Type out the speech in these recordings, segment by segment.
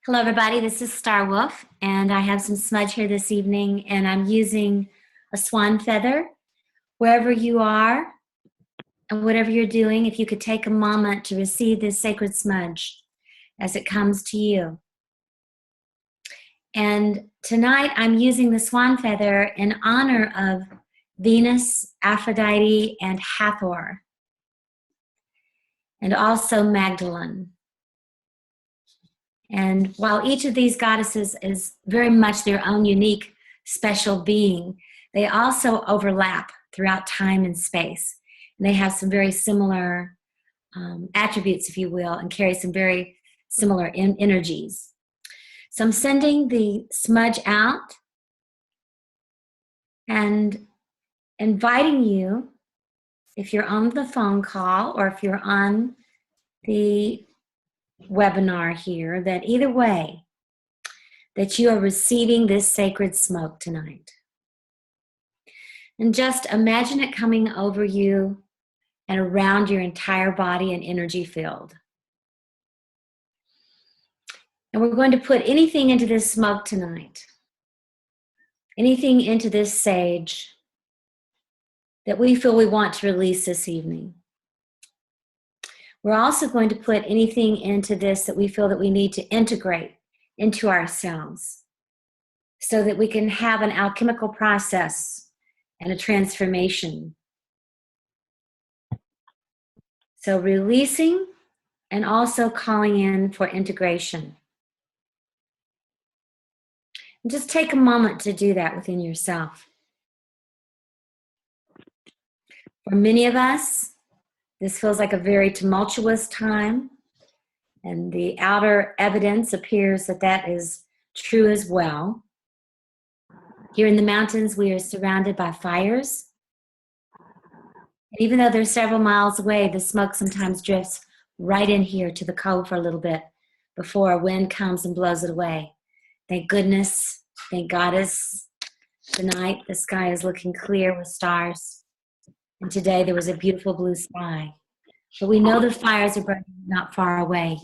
Hello, everybody. This is Star Wolf, and I have some smudge here this evening, and I'm using a swan feather. Wherever you are and whatever you're doing, if you could take a moment to receive this sacred smudge as it comes to you. And tonight I'm using the swan feather in honor of Venus, Aphrodite, and Hathor, and also Magdalene. And while each of these goddesses is very much their own unique, special being, they also overlap throughout time and space. And they have some very similar attributes, if you will, and carry some very similar energies. So I'm sending the smudge out and inviting you, if you're on the phone call or if you're on the webinar here, that either way, that you are receiving this sacred smoke tonight. And just imagine it coming over you and around your entire body and energy field. And we're going to put anything into this smoke tonight, anything into this sage that we feel we want to release this evening. We're also going to put anything into this that we feel that we need to integrate into ourselves so that we can have an alchemical process and a transformation. So releasing and also calling in for integration. And just take a moment to do that within yourself. For many of us, this feels like a very tumultuous time, and the outer evidence appears that that is true as well. Here in the mountains, we are surrounded by fires. And even though they're several miles away, the smoke sometimes drifts right in here to the cove for a little bit before a wind comes and blows it away. Thank goodness, thank goddess. Tonight, the sky is looking clear with stars. And today there was a beautiful blue sky. But we know the fires are burning not far away.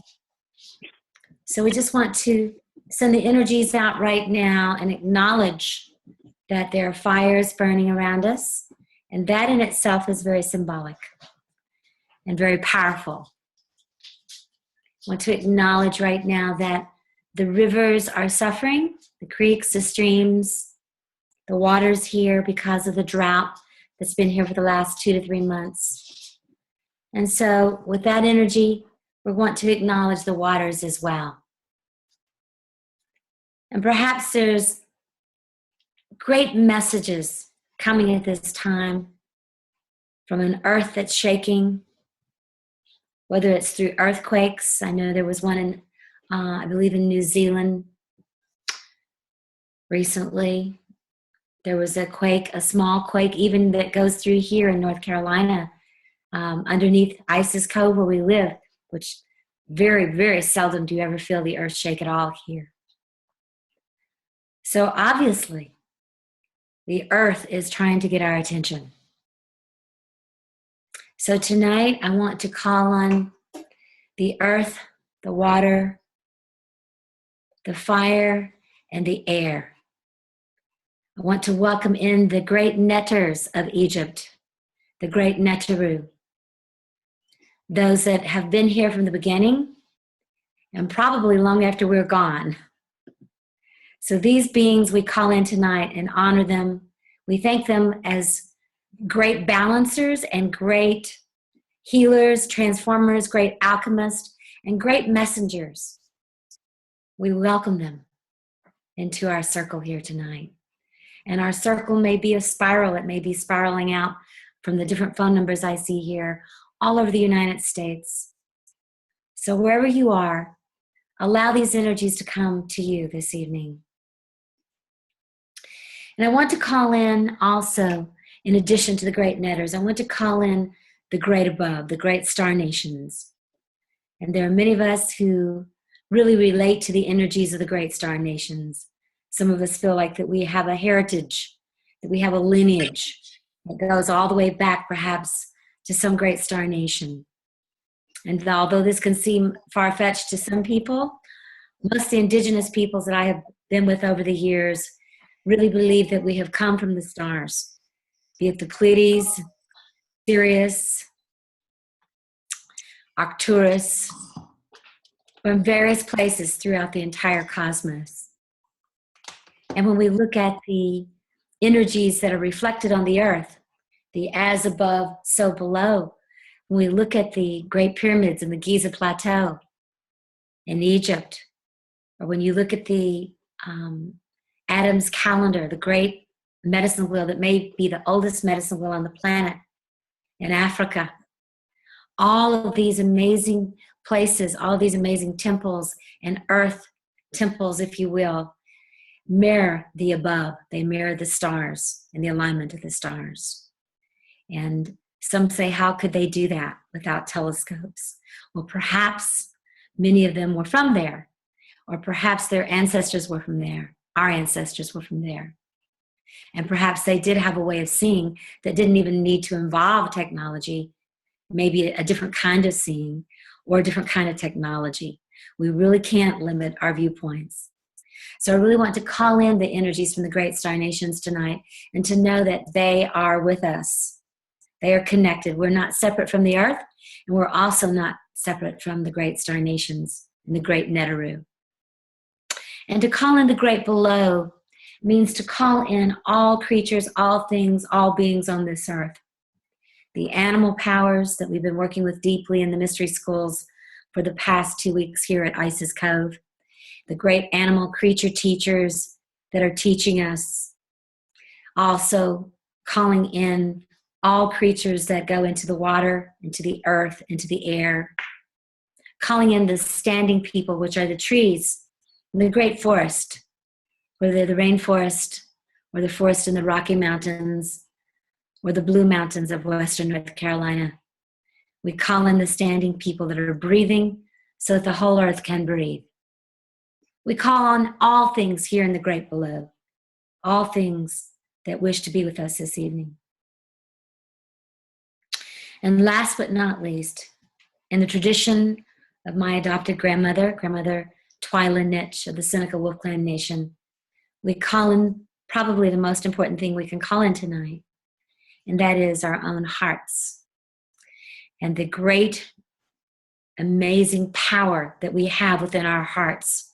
So we just want to send the energies out right now and acknowledge that there are fires burning around us. And that in itself is very symbolic and very powerful. I want to acknowledge right now that the rivers are suffering, the creeks, the streams, the waters here because of the drought that's been here for the last 2 to 3 months. And so with that energy, we want to acknowledge the waters as well. And perhaps there's great messages coming at this time from an earth that's shaking, whether it's through earthquakes. I know there was one in, I believe in New Zealand recently. There was a quake, a small quake, even that goes through here in North Carolina, underneath Isis Cove where we live, which very, very seldom do you ever feel the earth shake at all here. So obviously, the earth is trying to get our attention. So tonight, I want to call on the earth, the water, the fire, and the air. I want to welcome in the great netters of Egypt, the great Neteru, those that have been here from the beginning and probably long after we're gone. So these beings we call in tonight and honor them. We thank them as great balancers and great healers, transformers, great alchemists, and great messengers. We welcome them into our circle here tonight. And our circle may be a spiral. It may be spiraling out from the different phone numbers I see here all over the United States. So wherever you are, allow these energies to come to you this evening. And I want to call in also, in addition to the great netters, I want to call in the great above, the great star nations. And there are many of us who really relate to the energies of the great star nations. Some of us feel like that we have a heritage, that we have a lineage that goes all the way back perhaps to some great star nation. And although this can seem far-fetched to some people, Most of the indigenous peoples that I have been with over the years really believe that we have come from the stars, be it the Pleiades, Sirius, Arcturus, from various places throughout the entire cosmos. And when we look at the energies that are reflected on the earth, the as above, so below, when we look at the Great Pyramids and the Giza Plateau in Egypt, or when you look at the Adam's calendar, the great medicine wheel that may be the oldest medicine wheel on the planet in Africa, all of these amazing places, all these amazing temples and earth temples, if you will, mirror the above. They mirror the stars and the alignment of the stars. And some say, how could they do that without telescopes? Well, perhaps many of them were from there, or perhaps their ancestors were from there. Our ancestors were from there. And perhaps they did have a way of seeing that didn't even need to involve technology, maybe a different kind of seeing or a different kind of technology. We really can't limit our viewpoints. So I really want to call in the energies from the great star nations tonight and to know that they are with us. They are connected. We're not separate from the earth, and we're also not separate from the great star nations and the great Neteru. And to call in the great below means to call in all creatures, all things, all beings on this earth. The animal powers that we've been working with deeply in the mystery schools for the past 2 weeks here at Isis Cove. The great animal creature teachers that are teaching us. Also calling in all creatures that go into the water, into the earth, into the air. Calling in the standing people, which are the trees, in the great forest, whether they're the rainforest or the forest in the Rocky Mountains or the Blue Mountains of Western North Carolina. We call in the standing people that are breathing so that the whole earth can breathe. We call on all things here in the great below, all things that wish to be with us this evening. And last but not least, in the tradition of my adopted grandmother, Grandmother Twyla Nitch of the Seneca Wolf Clan Nation, we call in probably the most important thing we can call in tonight, and that is our own hearts and the great, amazing power that we have within our hearts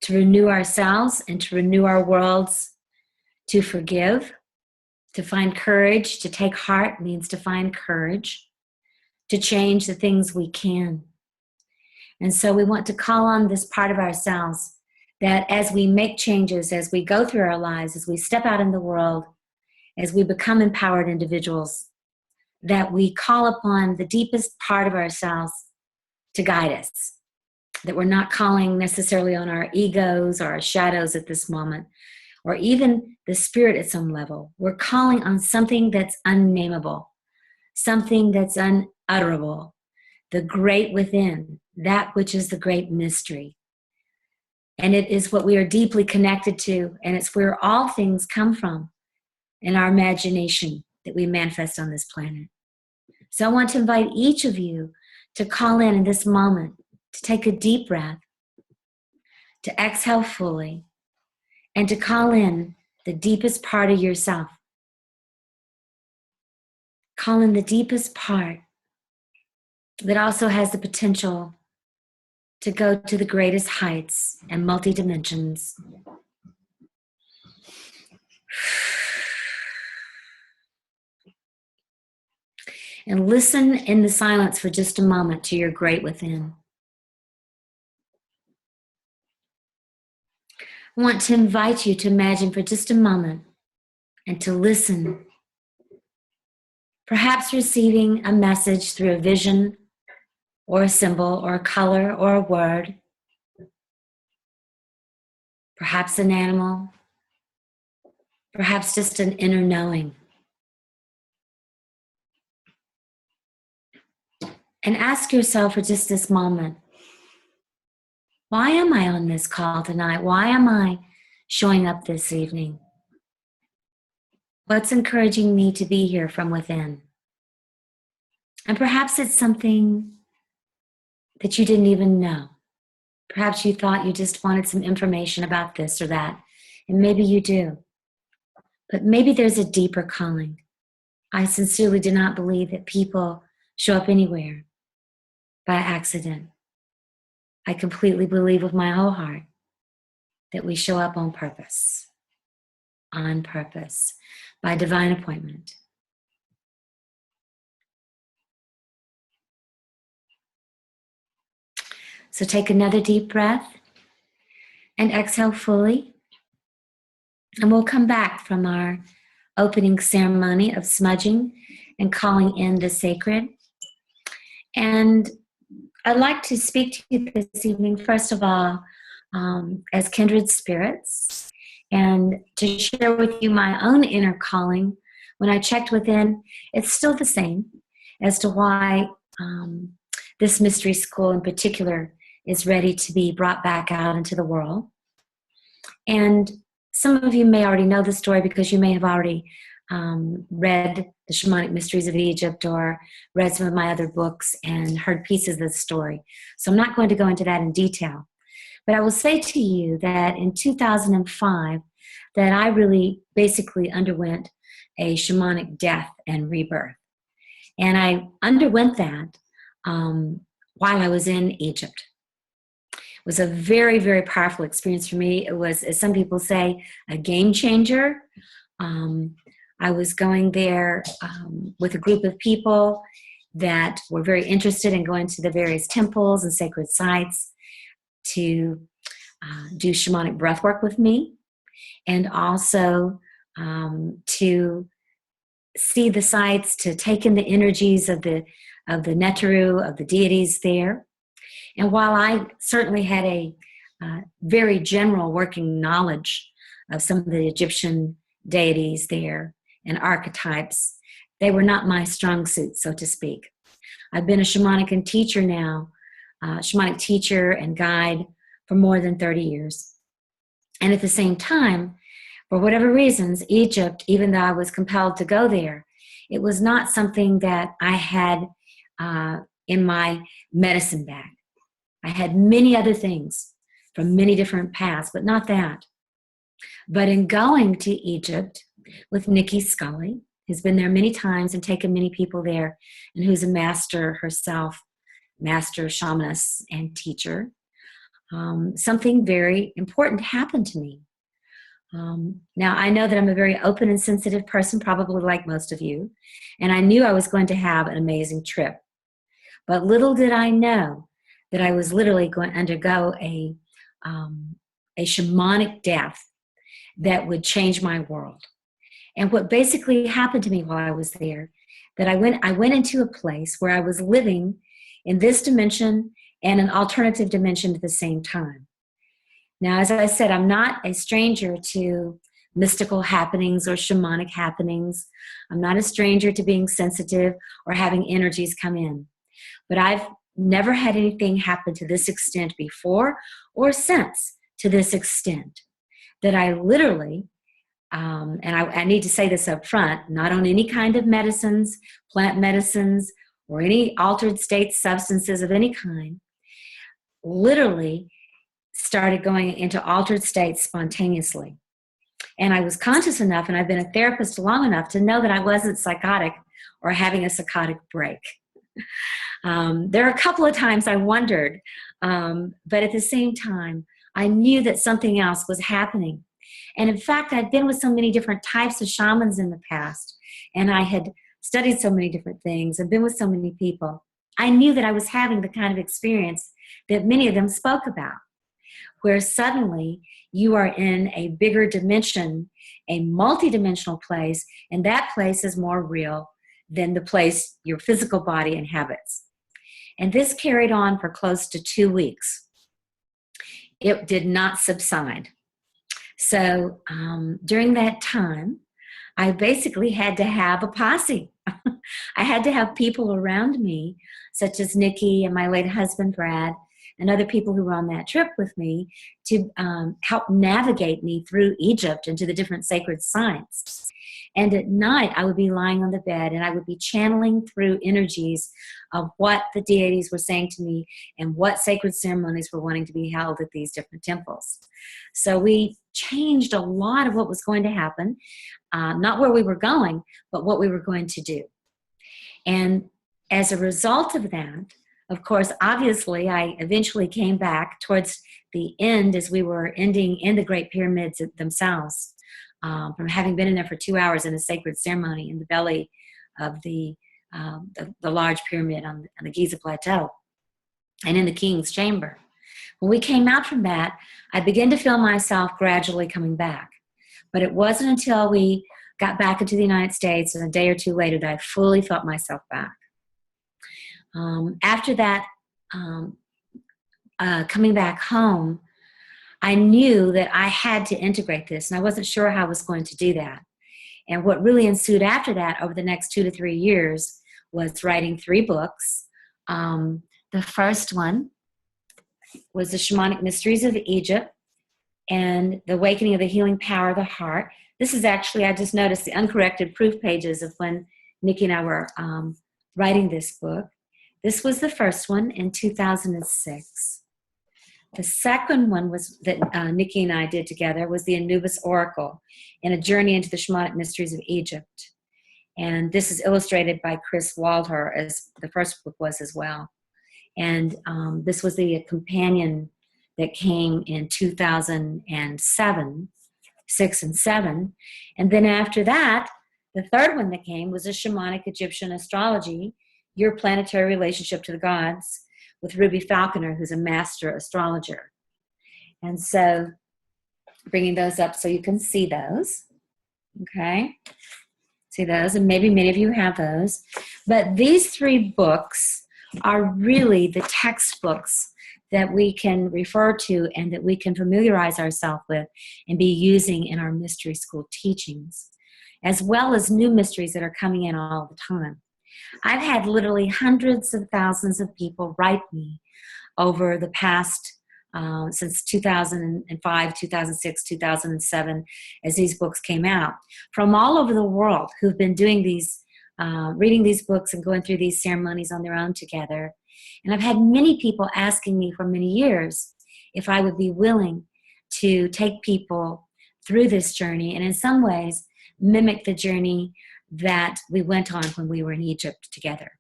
to renew ourselves and to renew our worlds, to forgive, to find courage. To take heart means to find courage, to change the things we can. And so we want to call on this part of ourselves that as we make changes, as we go through our lives, as we step out in the world, as we become empowered individuals, that we call upon the deepest part of ourselves to guide us. That we're not calling necessarily on our egos or our shadows at this moment, or even the spirit at some level. We're calling on something that's unnameable, something that's unutterable, the great within, that which is the great mystery. And it is what we are deeply connected to, and it's where all things come from in our imagination that we manifest on this planet. So I want to invite each of you to call in this moment, to take a deep breath, to exhale fully, and to call in the deepest part of yourself. Call in the deepest part that also has the potential to go to the greatest heights and multi-dimensions. And listen in the silence for just a moment to your great within. I want to invite you to imagine for just a moment and to listen. Perhaps receiving a message through a vision or a symbol or a color or a word. Perhaps an animal. Perhaps just an inner knowing. And ask yourself for just this moment, why am I on this call tonight? Why am I showing up this evening? What's encouraging me to be here from within? And perhaps it's something that you didn't even know. Perhaps you thought you just wanted some information about this or that, and maybe you do. But maybe there's a deeper calling. I sincerely do not believe that people show up anywhere by accident. I completely believe with my whole heart that we show up on purpose, by divine appointment. So take another deep breath and exhale fully. And we'll come back from our opening ceremony of smudging and calling in the sacred. And I'd like to speak to you this evening, first of all, as kindred spirits, and to share with you my own inner calling. When I checked within, it's still the same as to why this mystery school in particular is ready to be brought back out into the world. And some of you may already know the story because you may have already read the Shamanic Mysteries of Egypt or read some of my other books and heard pieces of the story. So I'm not going to go into that in detail. But I will say to you that in 2005, that I really basically underwent a shamanic death and rebirth. And I underwent that while I was in Egypt. It was a very, very powerful experience for me. It was, as some people say, a game changer. I was going there with a group of people that were very interested in going to the various temples and sacred sites to do shamanic breath work with me, and also to see the sites, to take in the energies of the Neteru, of the deities there. And while I certainly had a very general working knowledge of some of the Egyptian deities there and archetypes, they were not my strong suit, so to speak. I've been a shamanic teacher now, shamanic teacher and guide for more than 30 years. And at the same time, for whatever reasons, Egypt, even though I was compelled to go there, it was not something that I had in my medicine bag. I had many other things from many different paths, but not that. But in going to Egypt with Nikki Scully, who's been there many times and taken many people there, and who's a master herself, master shamaness and teacher, something very important happened to me. Now, I know that I'm a very open and sensitive person, probably like most of you, and I knew I was going to have an amazing trip. But little did I know that I was literally going to undergo a shamanic death that would change my world. And what basically happened to me while I was there, that I went into a place where I was living in this dimension and an alternative dimension at the same time. Now, as I said, I'm not a stranger to mystical happenings or shamanic happenings. I'm not a stranger to being sensitive or having energies come in. But I've never had anything happen to this extent before or since, to this extent, that I literally, and I need to say this up front, not on any kind of medicines, plant medicines, or any altered state substances of any kind, literally started going into altered states spontaneously. And I was conscious enough, and I've been a therapist long enough to know that I wasn't psychotic or having a psychotic break. There are a couple of times I wondered, but at the same time, I knew that something else was happening. And in fact, I'd been with so many different types of shamans in the past, and I had studied so many different things and been with so many people. I knew that I was having the kind of experience that many of them spoke about, where suddenly you are in a bigger dimension, a multidimensional place, and that place is more real than the place your physical body inhabits. And this carried on for close to 2 weeks. It did not subside. So during that time, I basically had to have a posse. I had to have people around me, such as Nikki and my late husband, Brad, and other people who were on that trip with me to help navigate me through Egypt and to the different sacred sites. And at night, I would be lying on the bed and I would be channeling through energies of what the deities were saying to me and what sacred ceremonies were wanting to be held at these different temples. So we changed a lot of what was going to happen, not where we were going, but what we were going to do. And as a result of that, of course, obviously, I eventually came back towards the end as we were ending in the Great Pyramids themselves, from having been in there for 2 hours in a sacred ceremony in the belly of the large pyramid on the Giza Plateau and in the King's Chamber. When we came out from that, I began to feel myself gradually coming back. But it wasn't until we got back into the United States and a day or two later that I fully felt myself back. After that, coming back home, I knew that I had to integrate this, and I wasn't sure how I was going to do that. And what really ensued after that over the next 2 to 3 years was writing 3 books. The first one was The Shamanic Mysteries of Egypt and The Awakening of the Healing Power of the Heart. This is actually, I just noticed the uncorrected proof pages of when Nikki and I were writing this book. This was the first one in 2006. The second one was that Nikki and I did together was the Anubis Oracle and a journey into the Shamanic Mysteries of Egypt. And this is illustrated by Chris Waldher, as the first book was as well. And this was the companion that came in 2007, 6 and 7. And then after that, the third one that came was a Shamanic Egyptian Astrology, Your Planetary Relationship to the Gods, with Ruby Falconer, who's a master astrologer. And so bringing those up so you can see those. Okay. See those, and maybe many of you have those. But these 3 books are really the textbooks that we can refer to and that we can familiarize ourselves with and be using in our mystery school teachings, as well as new mysteries that are coming in all the time. I've had literally hundreds of thousands of people write me over the past, since 2005, 2006, 2007, as these books came out, from all over the world who've been doing these, reading these books and going through these ceremonies on their own together. And I've had many people asking me for many years if I would be willing to take people through this journey and in some ways mimic the journey that we went on when we were in Egypt together.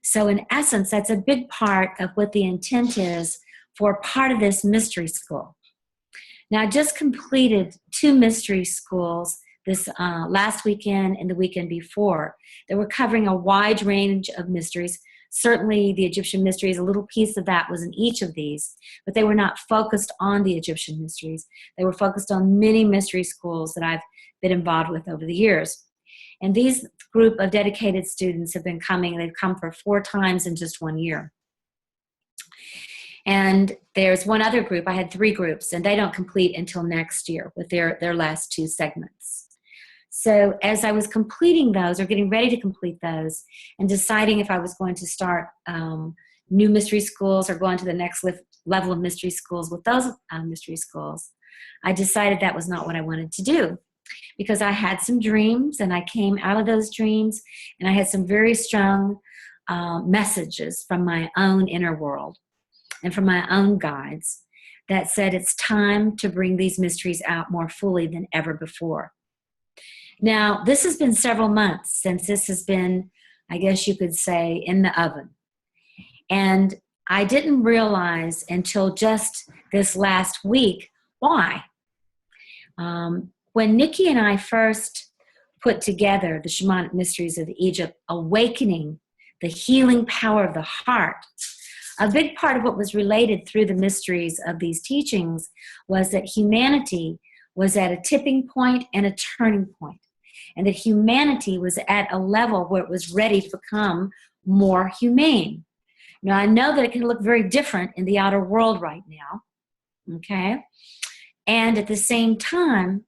So in essence, that's a big part of what the intent is for part of this mystery school. Now, I just completed 2 mystery schools this last weekend and the weekend before that were covering a wide range of mysteries. Certainly the Egyptian mysteries, a little piece of that was in each of these, but they were not focused on the Egyptian mysteries. They were focused on many mystery schools that I've been involved with over the years. And these group of dedicated students have been coming. They've come for 4 times in just 1 year. And there's one other group. I had 3 groups, and they don't complete until next year with their last 2 segments. So as I was completing those or getting ready to complete those and deciding if I was going to start new mystery schools or go on to the next level of mystery schools with those mystery schools, I decided that was not what I wanted to do. Because I had some dreams, and I came out of those dreams, and I had some very strong messages from my own inner world and from my own guides that said it's time to bring these mysteries out more fully than ever before. Now, this has been several months since this has been, I guess you could say, in the oven. And I didn't realize until just this last week why. When Nikki and I first put together the Shamanic Mysteries of Egypt, Awakening the Healing Power of the Heart, a big part of what was related through the mysteries of these teachings was that humanity was at a tipping point and a turning point, and that humanity was at a level where it was ready to become more humane. Now, I know that it can look very different in the outer world right now, okay? And at the same time,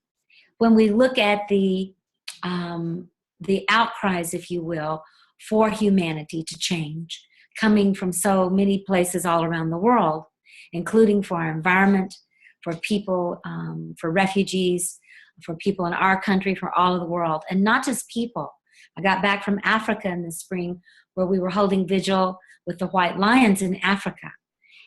when we look at the outcries, if you will, for humanity to change, coming from so many places all around the world, including for our environment, for people, for refugees, for people in our country, for all of the world, and not just people. I got back from Africa in the spring where we were holding vigil with the white lions in Africa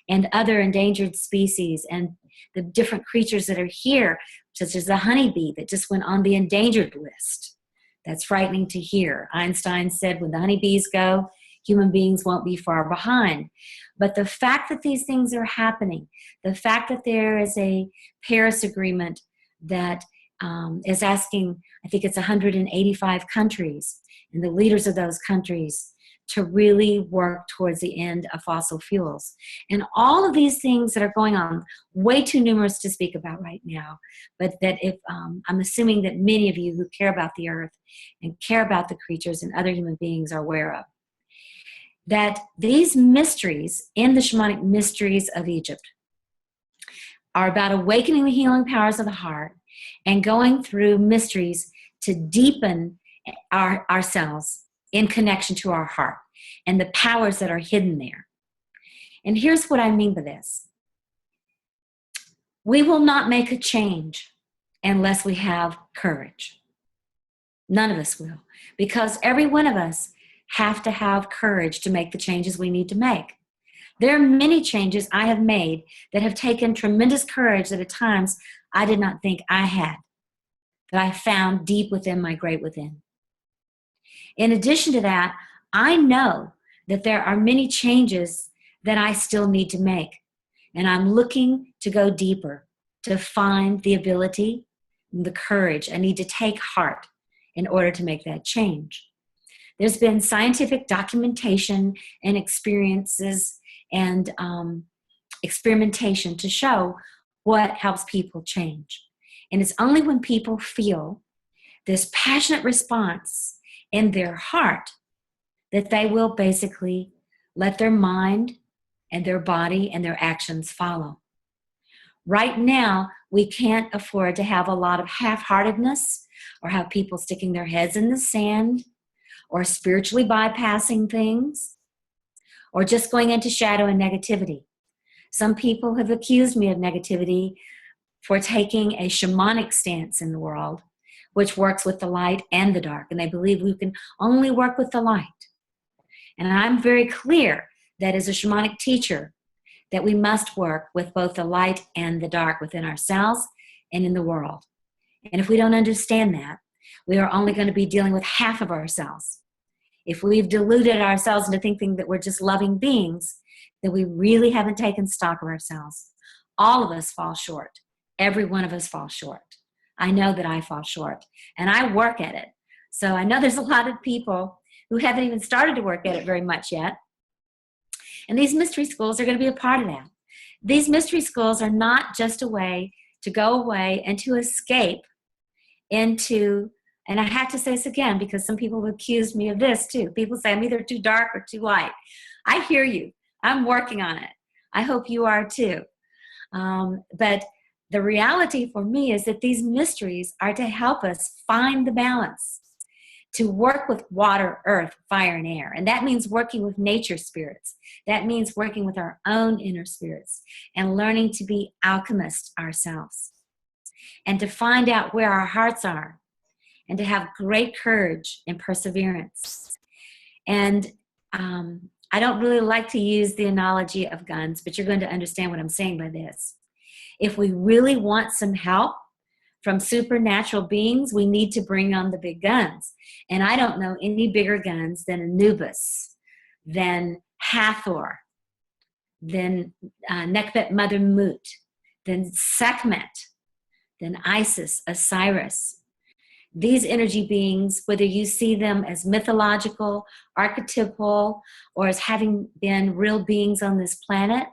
and other endangered species and the different creatures that are here, such as the honeybee that just went on the endangered list. That's frightening to hear. Einstein said when the honeybees go, human beings won't be far behind. But the fact that these things are happening, the fact that there is a Paris Agreement that is asking, I think it's 185 countries, and the leaders of those countries to really work towards the end of fossil fuels. And all of these things that are going on, way too numerous to speak about right now, but that if I'm assuming that many of you who care about the earth and care about the creatures and other human beings are aware of, that these mysteries in the shamanic mysteries of Egypt are about awakening the healing powers of the heart and going through mysteries to deepen ourselves in connection to our heart and the powers that are hidden there. And here's what I mean by this. We will not make a change unless we have courage. None of us will, because every one of us have to have courage to make the changes we need to make. There are many changes I have made that have taken tremendous courage that at times I did not think I had, that I found deep within my great within. In addition to that, I know that there are many changes that I still need to make. And I'm looking to go deeper, to find the ability, the courage I need to take heart in order to make that change. There's been scientific documentation and experiences and experimentation to show what helps people change. And it's only when people feel this passionate response in their heart that they will basically let their mind and their body and their actions follow. Right now, we can't afford to have a lot of half-heartedness or have people sticking their heads in the sand or spiritually bypassing things or just going into shadow and negativity. Some people have accused me of negativity for taking a shamanic stance in the world, which works with the light and the dark, and they believe we can only work with the light. And I'm very clear that as a shamanic teacher, that we must work with both the light and the dark within ourselves and in the world. And if we don't understand that, we are only going to be dealing with half of ourselves. If we've deluded ourselves into thinking that we're just loving beings, then we really haven't taken stock of ourselves. All of us fall short. Every one of us falls short. I know that I fall short, and I work at it. So I know there's a lot of people who haven't even started to work at it very much yet. And these mystery schools are going to be a part of that. These mystery schools are not just a way to go away and to escape into, and I have to say this again because some people have accused me of this too. People say I'm either too dark or too light. I hear you. I'm working on it. I hope you are too. But the reality for me is that these mysteries are to help us find the balance, to work with water, earth, fire, and air. And that means working with nature spirits. That means working with our own inner spirits and learning to be alchemists ourselves and to find out where our hearts are and to have great courage and perseverance. And I don't really like to use the analogy of guns, but you're going to understand what I'm saying by this. If we really want some help from supernatural beings, we need to bring on the big guns. And I don't know any bigger guns than Anubis, than Hathor, than Nekhbet Mother Mut, than Sekhmet, than Isis, Osiris. These energy beings, whether you see them as mythological, archetypal, or as having been real beings on this planet,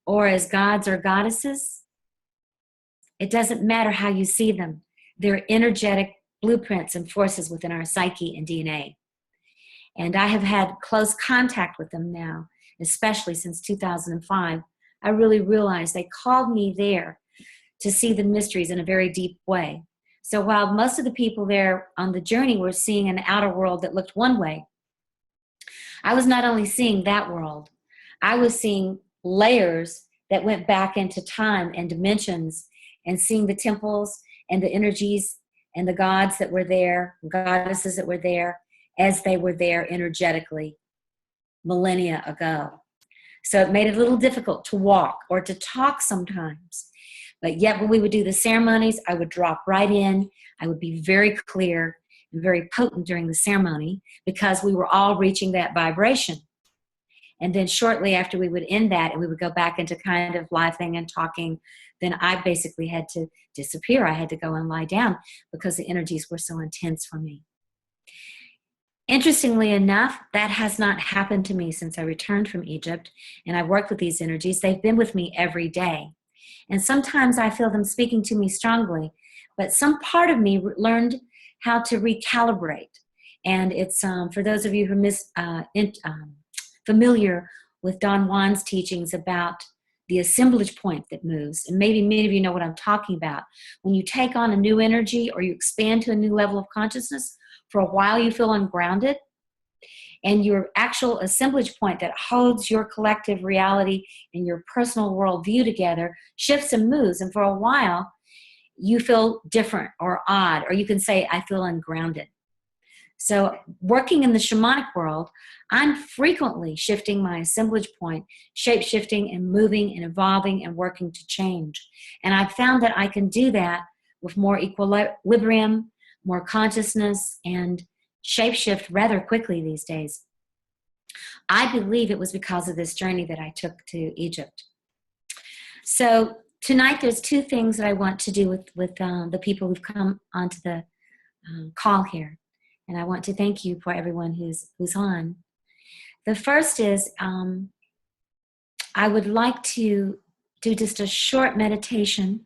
or as gods or goddesses, it doesn't matter how you see them. They're energetic blueprints and forces within our psyche and DNA. And I have had close contact with them now, especially since 2005. I really realized they called me there to see the mysteries in a very deep way. So while most of the people there on the journey were seeing an outer world that looked one way, I was not only seeing that world, I was seeing layers that went back into time and dimensions, and seeing the temples and the energies and the gods that were there, goddesses that were there, as they were there energetically millennia ago. So it made it a little difficult to walk or to talk sometimes. But yet when we would do the ceremonies, I would drop right in. I would be very clear and very potent during the ceremony because we were all reaching that vibration. And then shortly after we would end that and we would go back into kind of laughing and talking, then I basically had to disappear. I had to go and lie down because the energies were so intense for me. Interestingly enough, that has not happened to me since I returned from Egypt, and I've worked with these energies. They've been with me every day. And sometimes I feel them speaking to me strongly, but some part of me learned how to recalibrate. And it's for those of you who are familiar with Don Juan's teachings about the assemblage point that moves, and maybe many of you know what I'm talking about. When you take on a new energy or you expand to a new level of consciousness, for a while you feel ungrounded, and your actual assemblage point that holds your collective reality and your personal worldview together shifts and moves, and for a while you feel different or odd, or you can say, I feel ungrounded. So working in the shamanic world, I'm frequently shifting my assemblage point, shape-shifting and moving and evolving and working to change. And I found that I can do that with more equilibrium, more consciousness, and shapeshift rather quickly these days. I believe it was because of this journey that I took to Egypt. So tonight there's two things that I want to do with the people who've come onto the call here. And I want to thank you for everyone who's on. The first is I would like to do just a short meditation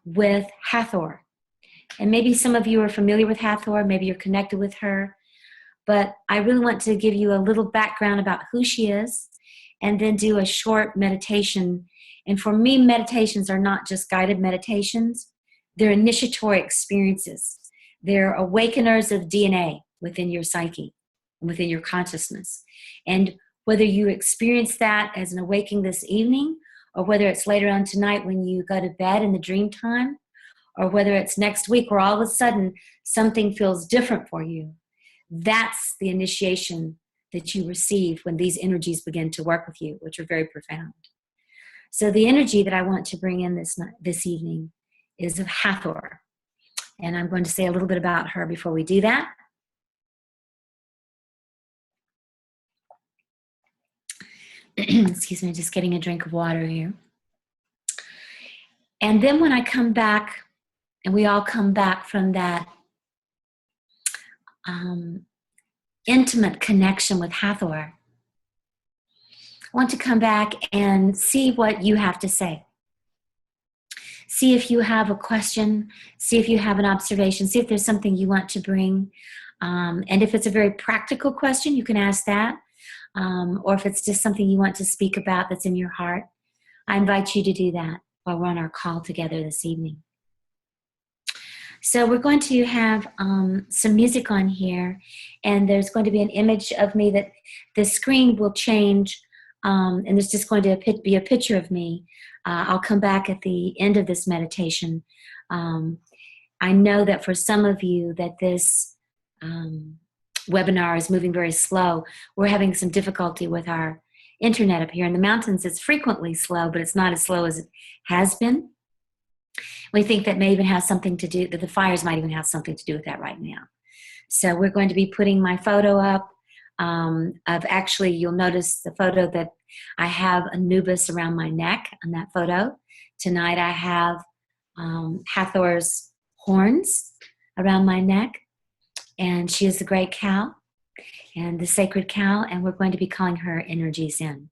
with Hathor. And maybe some of you are familiar with Hathor, maybe you're connected with her, but I really want to give you a little background about who she is and then do a short meditation. And for me, meditations are not just guided meditations, they're initiatory experiences. They're awakeners of DNA within your psyche, within your consciousness. And whether you experience that as an awakening this evening, or whether it's later on tonight when you go to bed in the dream time, or whether it's next week where all of a sudden something feels different for you, that's the initiation that you receive when these energies begin to work with you, which are very profound. So the energy that I want to bring in this evening is of Hathor. And I'm going to say a little bit about her before we do that. Excuse me, just getting a drink of water here. And then when I come back, and we all come back from that intimate connection with Hathor, I want to come back and see what you have to say. See if you have a question, see if you have an observation, see if there's something you want to bring. And if it's a very practical question, you can ask that. Or if it's just something you want to speak about that's in your heart, I invite you to do that while we're on our call together this evening. So we're going to have some music on here, and there's going to be an image of me that the screen will change, and there's just going to be a picture of me. I'll come back at the end of this meditation. I know that for some of you that this webinar is moving very slow. We're having some difficulty with our internet up here in the mountains. It's frequently slow, but it's not as slow as it has been. We think that may even have something to do, that the fires might even have something to do with that right now. So we're going to be putting my photo up of actually, you'll notice the photo that I have Anubis around my neck on that photo. Tonight I have Hathor's horns around my neck, and she is the great cow and the sacred cow, and we're going to be calling her energies in.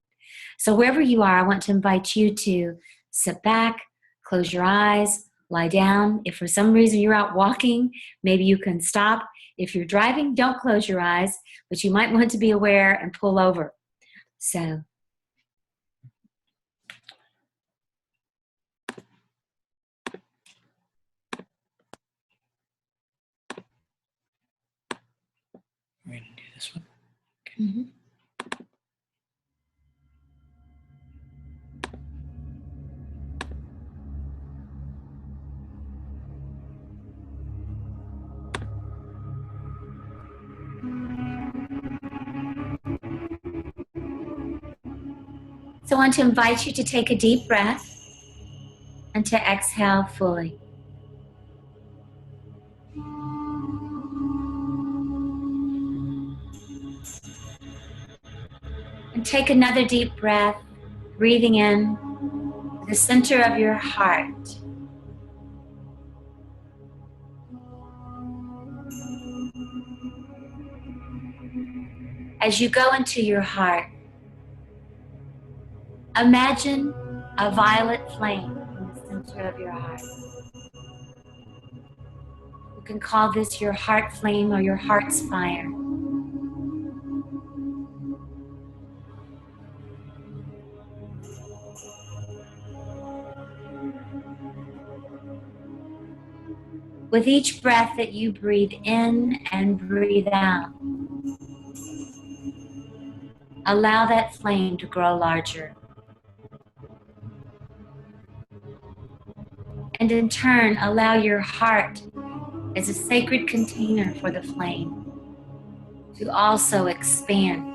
So wherever you are, I want to invite you to sit back, close your eyes, lie down. If for some reason you're out walking, maybe you can stop. If you're driving, don't close your eyes, but you might want to be aware and pull over. So we're going to do this one. Okay. Mm-hmm. So I want to invite you to take a deep breath and to exhale fully. And take another deep breath, breathing in the center of your heart. As you go into your heart, imagine a violet flame in the center of your heart. You can call this your heart flame or your heart's fire. With each breath that you breathe in and breathe out, allow that flame to grow larger. And in turn, allow your heart as a sacred container for the flame to also expand.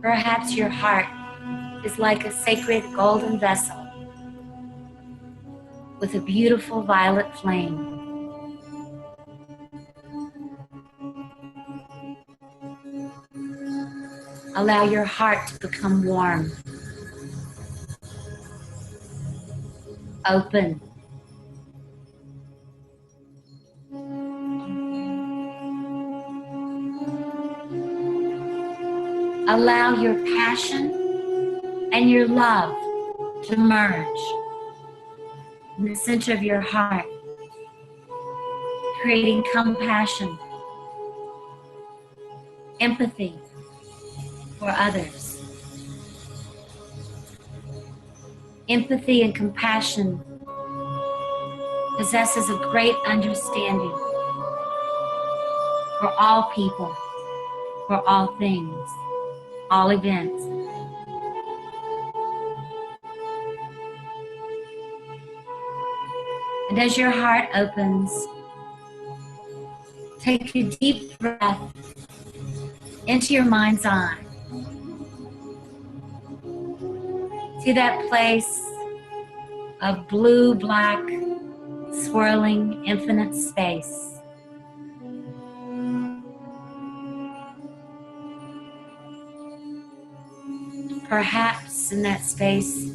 Perhaps your heart is like a sacred golden vessel with a beautiful violet flame. Allow your heart to become warm, open, allow your passion and your love to merge in the center of your heart, creating compassion, empathy for others. Empathy and compassion possesses a great understanding for all people, for all things, all events. And as your heart opens, take a deep breath into your mind's eye. See that place of blue-black, swirling, infinite space. Perhaps in that space,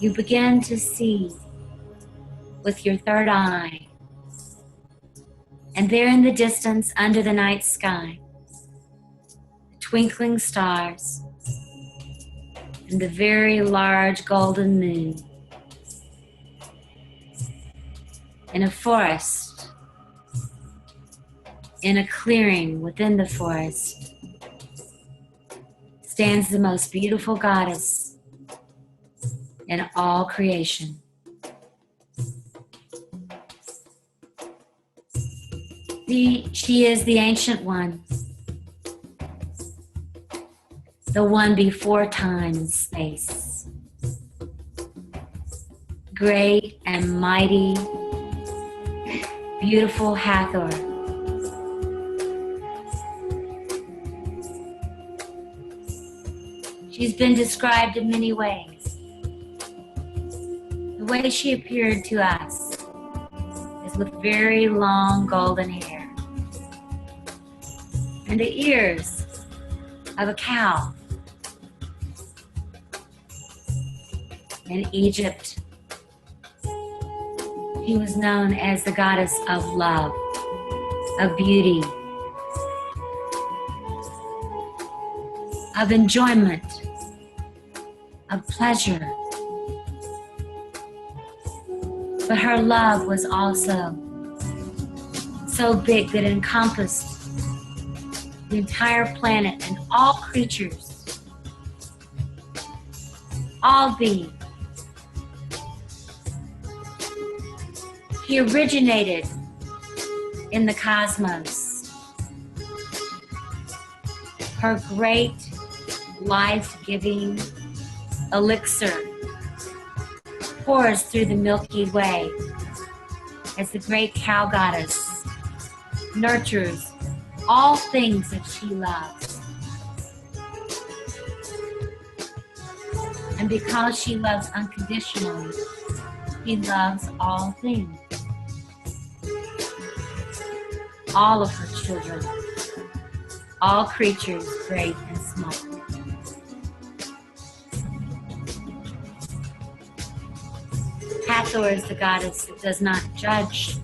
you begin to see with your third eye, and there in the distance under the night sky, the twinkling stars and the very large golden moon. In a forest, in a clearing within the forest, stands the most beautiful goddess in all creation. She is the Ancient One, the one before time and space. Great and mighty, beautiful Hathor. She's been described in many ways. The way she appeared to us is with very long golden hair and the ears of a cow. In Egypt, she was known as the goddess of love, of beauty, of enjoyment, of pleasure. But her love was also so big that it encompassed the entire planet and all creatures, all beings. He originated in the cosmos. Her great life-giving elixir pours through the Milky Way as the great cow goddess nurtures all things that she loves. And because she loves unconditionally, she loves all things. All of her children, all creatures, great and small. Hathor is the goddess that does not judge.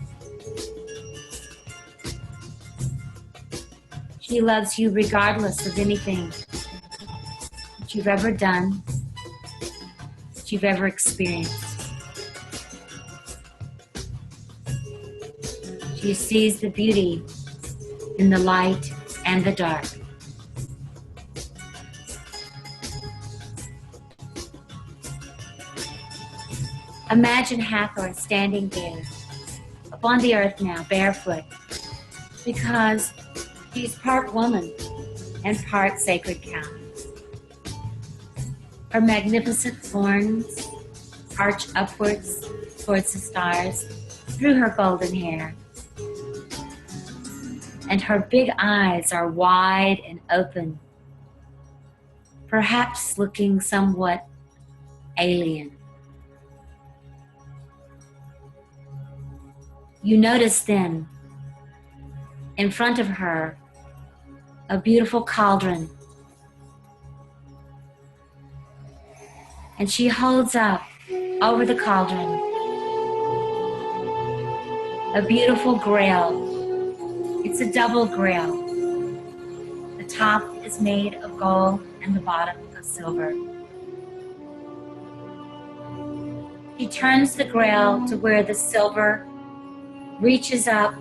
She loves you regardless of anything that you've ever done, that you've ever experienced. She sees the beauty in the light and the dark. Imagine Hathor standing there, upon the earth now, barefoot, because she's part woman and part sacred cow. Her magnificent horns arch upwards towards the stars through her golden hair. And her big eyes are wide and open, perhaps looking somewhat alien. You notice then, in front of her, a beautiful cauldron. And she holds up over the cauldron a beautiful grail. It's a double grail. The top is made of gold and the bottom of silver. She turns the grail to where the silver reaches up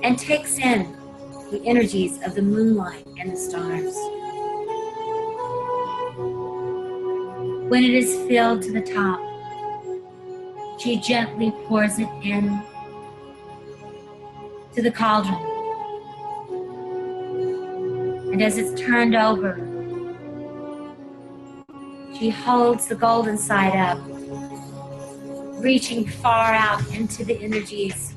and takes in the energies of the moonlight and the stars. When it is filled to the top, she gently pours it in to the cauldron. And as it's turned over, she holds the golden side up, reaching far out into the energies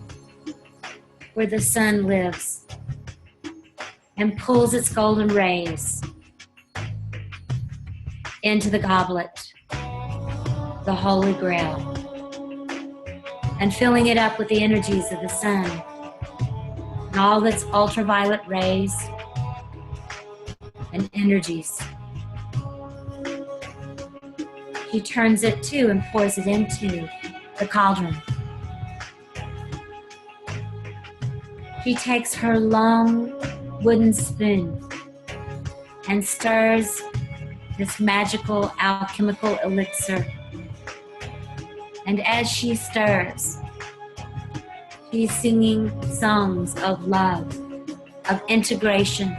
where the sun lives, and pulls its golden rays into the goblet, the Holy Grail, and filling it up with the energies of the sun and all its ultraviolet rays and energies. She turns it too and pours it into the cauldron. She takes her long wooden spoon and stirs this magical alchemical elixir. And as she stirs, she's singing songs of love, of integration.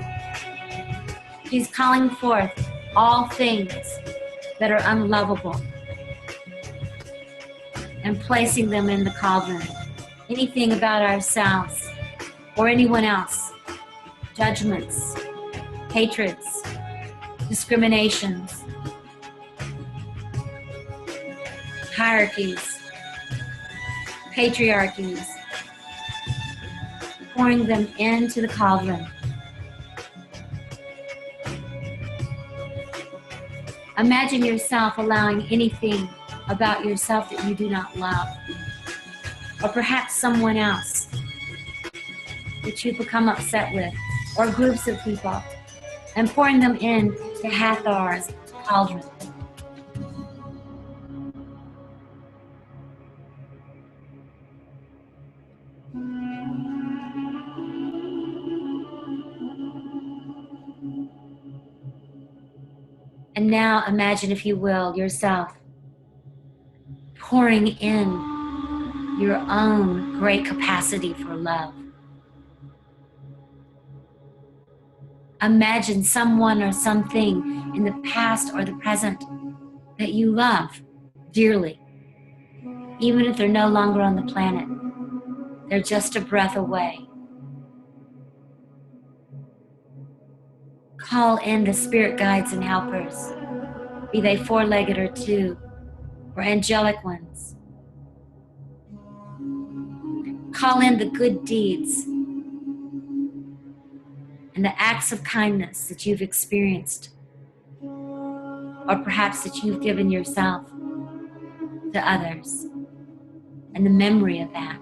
She's calling forth all things that are unlovable and placing them in the cauldron. Anything about ourselves or anyone else, judgments, hatreds, discriminations, hierarchies, patriarchies, pouring them into the cauldron. Imagine yourself allowing anything about yourself that you do not love, or perhaps someone else that you've become upset with, or groups of people, and pouring them in to Hathor's cauldron. And now imagine, if you will, yourself pouring in your own great capacity for love. Imagine someone or something in the past or the present that you love dearly, even if they're no longer on the planet. They're just a breath away. Call in the spirit guides and helpers, be they four-legged or two, or angelic ones. Call in the good deeds and the acts of kindness that you've experienced, or perhaps that you've given yourself to others, and the memory of that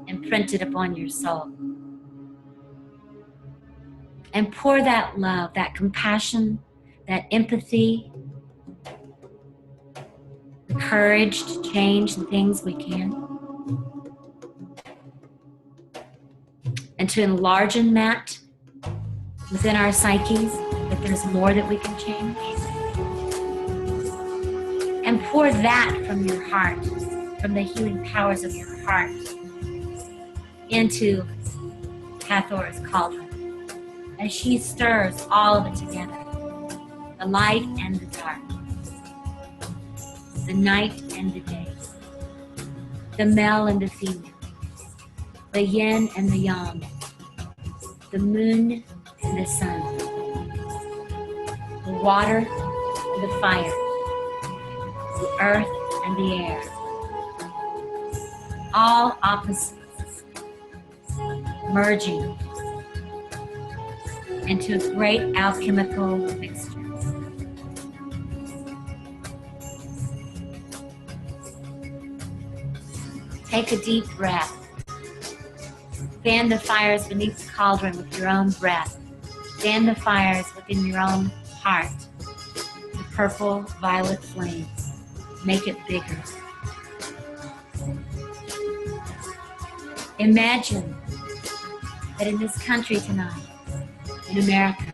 imprinted upon your soul. And pour that love, that compassion, that empathy, the courage to change the things we can, and to enlarge in that within our psyches, that there's more that we can change. And pour that from your heart, from the healing powers of your heart, into Hathor's cauldron as she stirs all of it together, the light and the dark, the night and the day, the male and the female, the yin and the yang, the moon and the sun, the water and the fire, the earth and the air, all opposites merging into a great alchemical mixture. Take a deep breath. Fan the fires beneath the cauldron with your own breath. Fan the fires within your own heart. The purple, violet flames. Make it bigger. Imagine that in this country tonight, in America,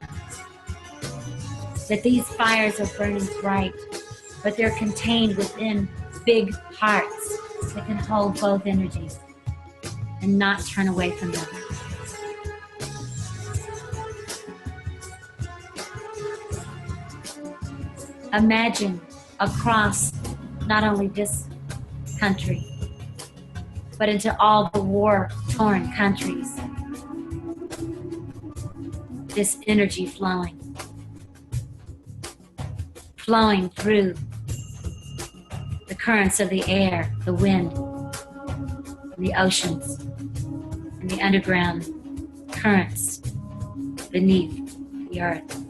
that these fires are burning bright, but they're contained within big hearts that can hold both energies and not turn away from them. Imagine across not only this country, but into all the war-torn countries, this energy flowing through the currents of the air, the wind, and the oceans, and the underground currents beneath the earth.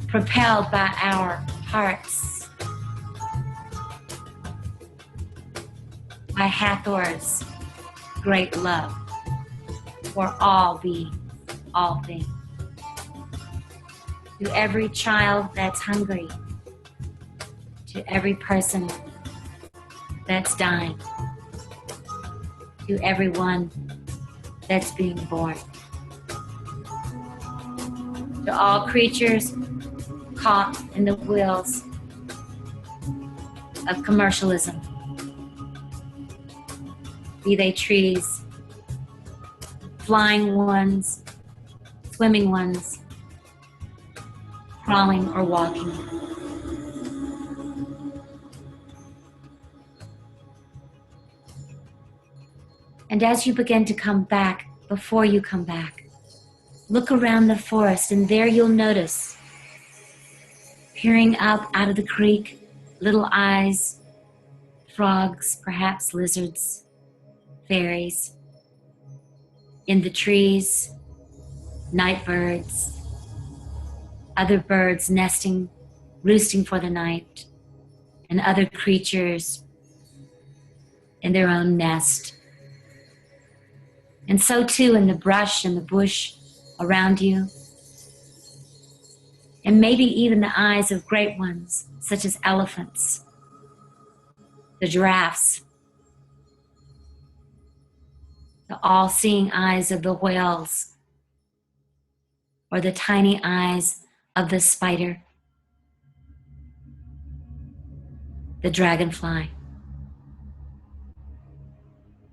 Propelled by our hearts, by Hathor's great love for all beings, all things. To every child that's hungry, to every person that's dying, to everyone that's being born, to all creatures caught in the wheels of commercialism, be they trees, flying ones, swimming ones, crawling or walking. And as you begin to come back, before you come back, look around the forest, and there you'll notice, peering up out of the creek, little eyes, frogs, perhaps lizards, fairies. In the trees, night birds, other birds nesting, roosting for the night, and other creatures in their own nest. And so too in the brush and the bush around you. And maybe even the eyes of great ones, such as elephants, the giraffes, the all-seeing eyes of the whales, or the tiny eyes of the spider, the dragonfly.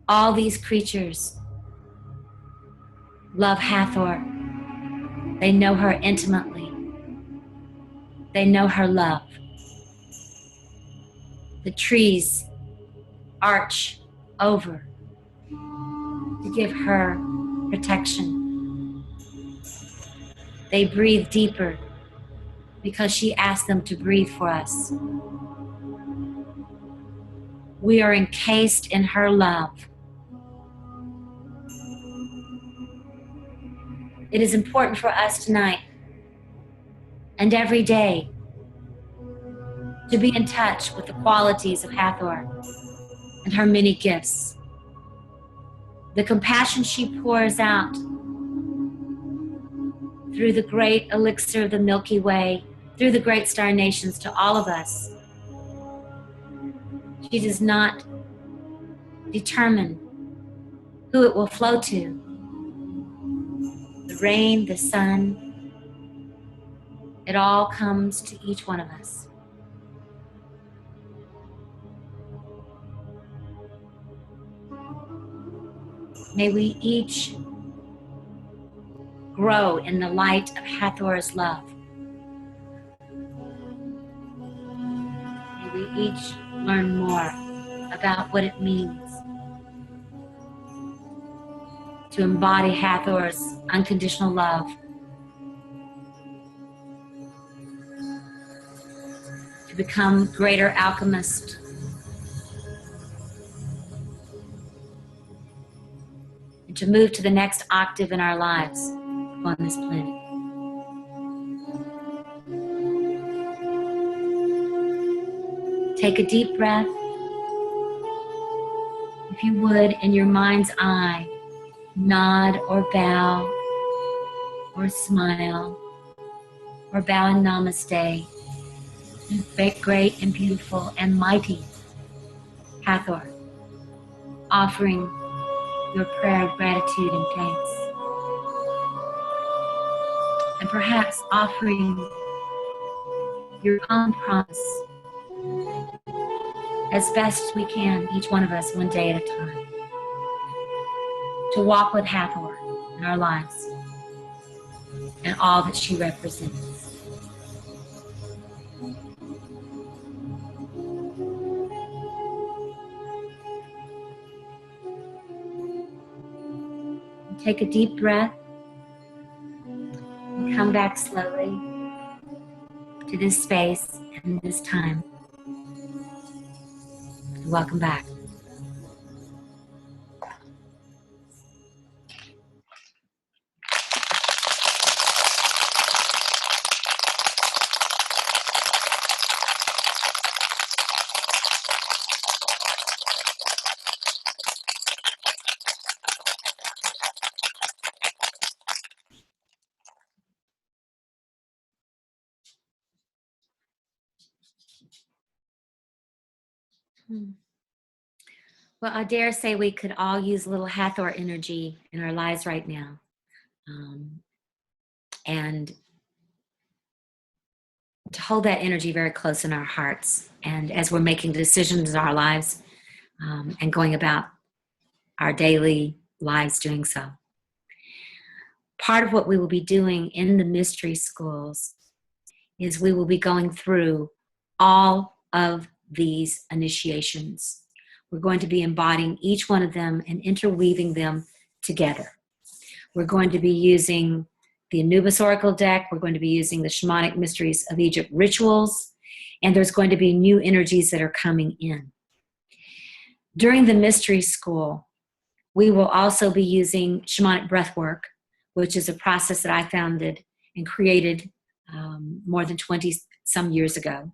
All these creatures love Hathor. They know her intimately. They know her love. The trees arch over to give her protection. They breathe deeper because she asked them to breathe for us. We are encased in her love. It is important for us tonight and every day to be in touch with the qualities of Hathor and her many gifts. The compassion she pours out through the great elixir of the Milky Way, through the great star nations to all of us. She does not determine who it will flow to. The rain, the sun, it all comes to each one of us. May we each grow in the light of Hathor's love. May we each learn more about what it means to embody Hathor's unconditional love, to become greater alchemists, and to move to the next octave in our lives on this planet. Take a deep breath. If you would, in your mind's eye, nod or bow or smile or bow in namaste to great and beautiful and mighty Hathor, offering your prayer of gratitude and thanks. And perhaps offering your own promise as best we can, each one of us, one day at a time, to walk with Hathor in our lives and all that she represents. Take a deep breath and come back slowly to this space and this time. Welcome back. Well, I dare say we could all use a little Hathor energy in our lives right now. And to hold that energy very close in our hearts. And as we're making decisions in our lives and going about our daily lives doing so. Part of what we will be doing in the mystery schools is we will be going through all of these initiations. We're going to be embodying each one of them and interweaving them together. We're going to be using the Anubis Oracle deck. We're going to be using the Shamanic Mysteries of Egypt rituals, and there's going to be new energies that are coming in. During the mystery school, we will also be using shamanic breathwork, which is a process that I founded and created more than 20 some years ago.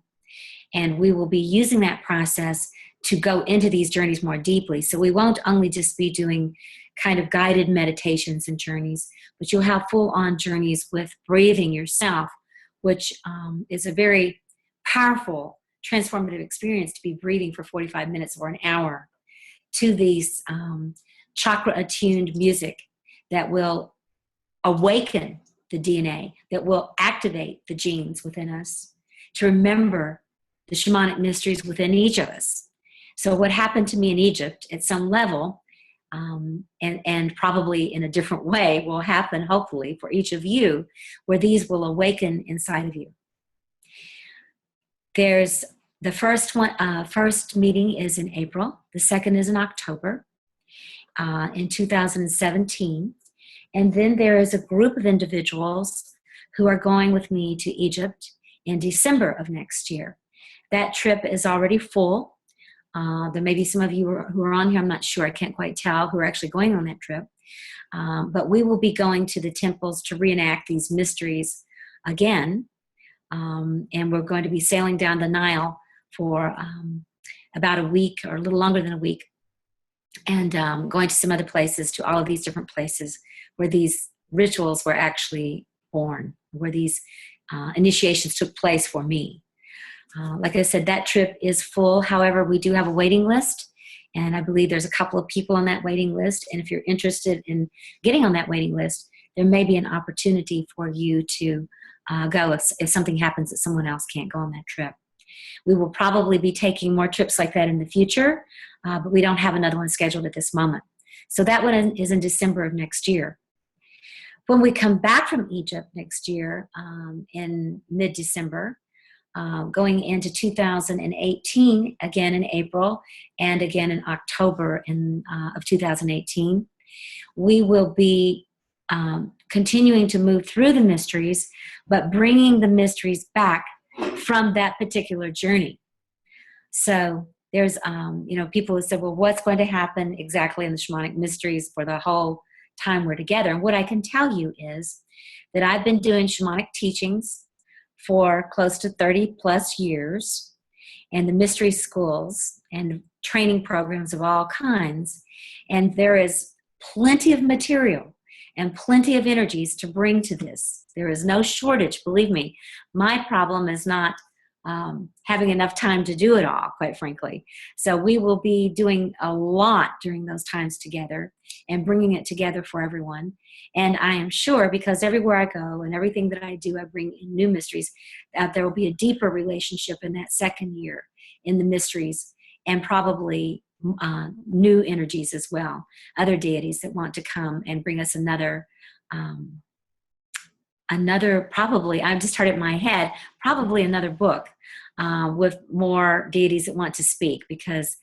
And we will be using that process to go into these journeys more deeply. So we won't only just be doing kind of guided meditations and journeys, but you'll have full-on journeys with breathing yourself, which is a very powerful, transformative experience to be breathing for 45 minutes or an hour to these chakra-attuned music that will awaken the DNA, that will activate the genes within us to remember the shamanic mysteries within each of us. So what happened to me in Egypt at some level, and probably in a different way, will happen hopefully for each of you, where these will awaken inside of you. There's the first meeting is in April. The second is in October in 2017. And then there is a group of individuals who are going with me to Egypt in December of next year. That trip is already full. There may be some of you who are on here, I'm not sure, I can't quite tell, who are actually going on that trip. But we will be going to the temples to reenact these mysteries again. And we're going to be sailing down the Nile for about a week or a little longer than a week, and going to some other places, to all of these different places where these rituals were actually born, where these initiations took place for me. Like I said, that trip is full. However, we do have a waiting list, and I believe there's a couple of people on that waiting list. And if you're interested in getting on that waiting list, there may be an opportunity for you to go if something happens that someone else can't go on that trip. We will probably be taking more trips like that in the future, but we don't have another one scheduled at this moment. So that one is in December of next year. When we come back from Egypt next year, in mid-December, going into 2018, again in April and again in October of 2018, we will be continuing to move through the mysteries, but bringing the mysteries back from that particular journey. So there's, people who said, well, what's going to happen exactly in the shamanic mysteries for the whole time we're together? And what I can tell you is that I've been doing shamanic teachings for close to 30 plus years, and the mystery schools and training programs of all kinds. And there is plenty of material and plenty of energies to bring to this. There is no shortage, believe me. My problem is not having enough time to do it all, quite frankly. So we will be doing a lot during those times together and bringing it together for everyone. And I am sure, because everywhere I go and everything that I do, I bring in new mysteries, that there will be a deeper relationship in that second year in the mysteries, and probably new energies as well, other deities that want to come and bring us another, probably, I've just heard it in my head, probably another book with more deities that want to speak, because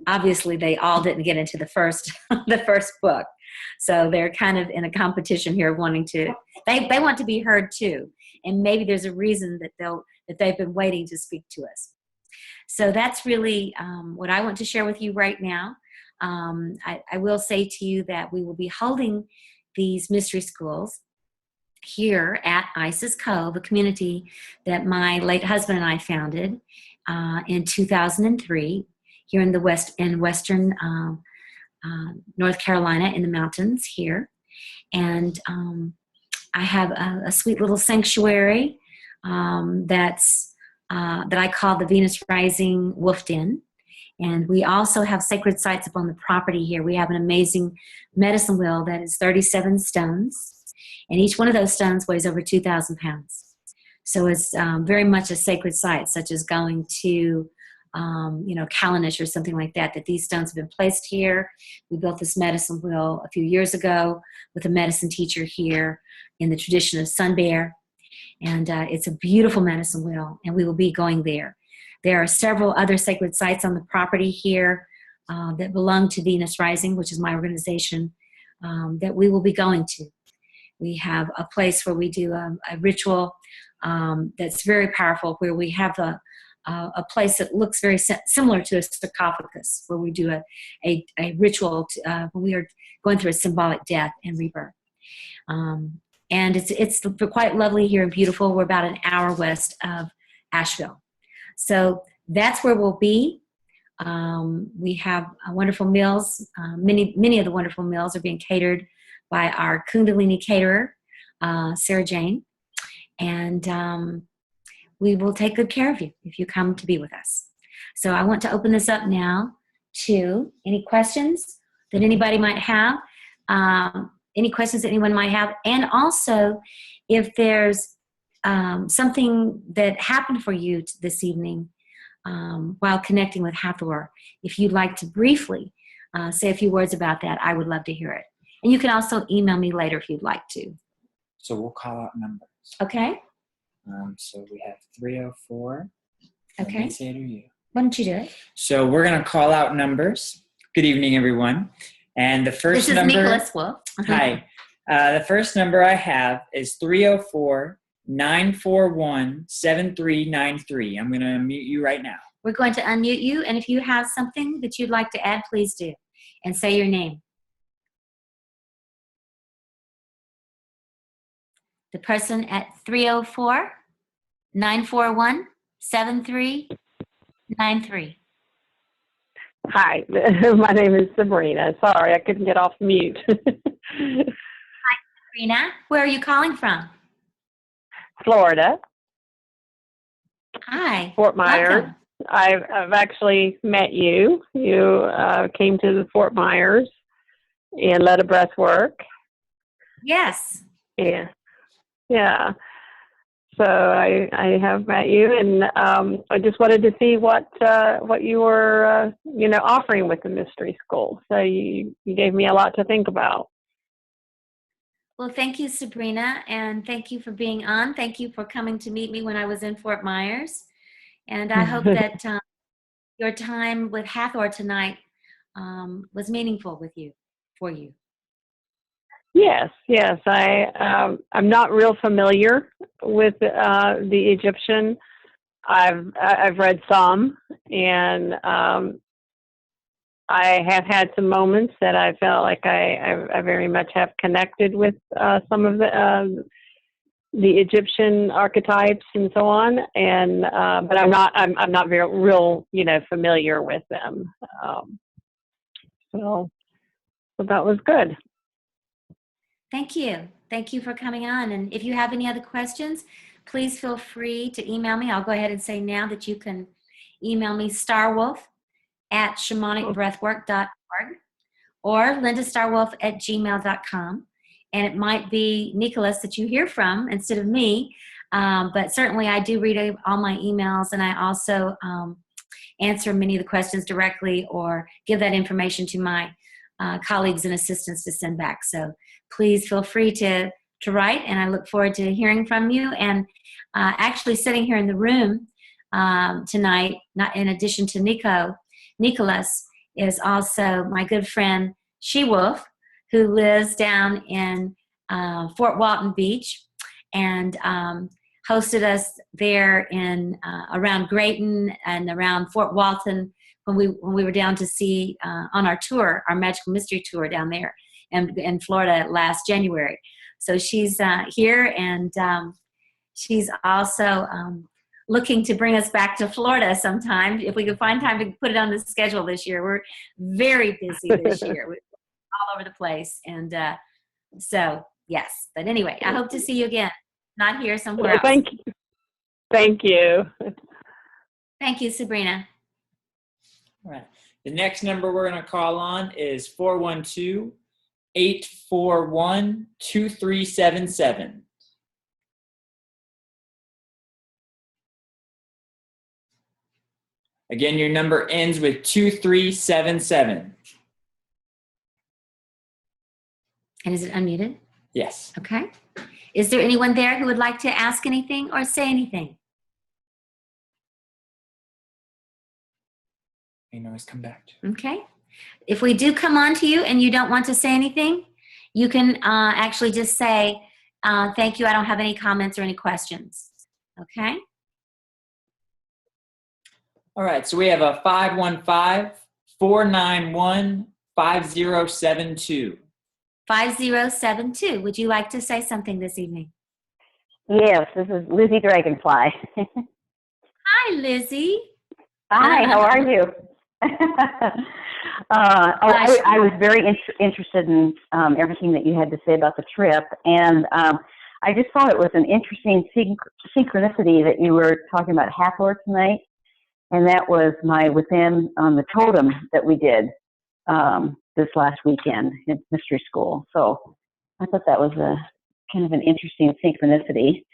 obviously they all didn't get into the first book. So they're kind of in a competition here, wanting to, they want to be heard too. And maybe there's a reason that they've been waiting to speak to us. So that's really what I want to share with you right now. I will say to you that we will be holding these mystery schools here at Isis Cove, a community that my late husband and I founded in 2003 here in western North Carolina, in the mountains here. And I have a sweet little sanctuary that I call the Venus Rising Wolf Den. And we also have sacred sites upon the property here. We have an amazing medicine wheel that is 37 stones. And each one of those stones weighs over 2,000 pounds. So it's very much a sacred site, such as going to, Kalainish or something like that, that these stones have been placed here. We built this medicine wheel a few years ago with a medicine teacher here in the tradition of Sun Bear. And it's a beautiful medicine wheel, and we will be going there. There are several other sacred sites on the property here that belong to Venus Rising, which is my organization, that we will be going to. We have a place where we do a ritual that's very powerful, where we have a place that looks very similar to a sarcophagus, where we do a ritual when we are going through a symbolic death and rebirth. And it's quite lovely here and beautiful. We're about an hour west of Asheville. So that's where we'll be. We have wonderful meals. Many of the wonderful meals are being catered by our Kundalini caterer, Sarah Jane. And we will take good care of you if you come to be with us. So I want to open this up now to any questions that anybody might have, any questions that anyone might have. And also, if there's something that happened for you this evening while connecting with Hathor, if you'd like to briefly say a few words about that, I would love to hear it. And you can also email me later if you'd like to. So we'll call out numbers. Okay. So we have 304. Okay. Let me say it or you. Why don't you do it? So we're going to call out numbers. Good evening, everyone. And the first this is number. Nikólaus Wolf. Hi. The first number I have is 304-941-7393. I'm going to unmute you right now. We're going to unmute you, and if you have something that you'd like to add, please do, and say your name. the person at 304-941-7393. Hi, my name is Sabrina. Sorry, I couldn't get off mute. Sabrina, where are you calling from? Florida, Hi. Fort Myers. Welcome. I've actually met you. You came to the Fort Myers and led a breath work. Yes. Yeah. So I have met you, and I just wanted to see what you were offering with the mystery school. So you gave me a lot to think about. Well, thank you, Sabrina, and thank you for being on. Thank you for coming to meet me when I was in Fort Myers. And I hope that your time with Hathor tonight was meaningful for you. Yes. I'm not real familiar with the Egyptian. I've read some, and I have had some moments that I felt like I very much have connected with some of the Egyptian archetypes and so on, and but I'm not very real familiar with them. So that was good. Thank you. Thank you for coming on. And if you have any other questions, please feel free to email me. I'll go ahead and say now that you can email me starwolf@shamanicbreathwork.org or lindastarwolf@gmail.com. And it might be Nikolaus that you hear from instead of me. But certainly I do read all my emails, and I also answer many of the questions directly or give that information to my colleagues and assistants to send back. So please feel free to write, and I look forward to hearing from you. And actually sitting here in the room tonight, not in addition to Nikolaus, is also my good friend Wolf, who lives down in Fort Walton Beach, and hosted us there in around Grayton and around Fort Walton when we were down to see on our tour, our Magical Mystery Tour down there in Florida last January. So she's here, and she's also looking to bring us back to Florida sometime. If we could find time to put it on the schedule this year. We're very busy this year. We're all over the place. And so, yes. But anyway, I hope to see you again. Not here, somewhere else. Thank you. Thank you. Thank you, Sabrina. All right. The next number we're going to call on is 412-841-2377. Again, your number ends with 2377. And is it unmuted? Yes. Okay. Is there anyone there who would like to ask anything or say anything? You can always come back to. Okay. If we do come on to you and you don't want to say anything, you can actually just say, thank you, I don't have any comments or any questions. Okay? All right, so we have a 515-491-5072. 5072. Would you like to say something this evening? Yes, this is Lizzie Dragonfly. Hi, Lizzie. Hi, how are you? I was very interested in everything that you had to say about the trip, and I just thought it was an interesting synchronicity that you were talking about Hathor tonight, and that was my Within on the Totem that we did this last weekend at Mystery School. So I thought that was a kind of an interesting synchronicity.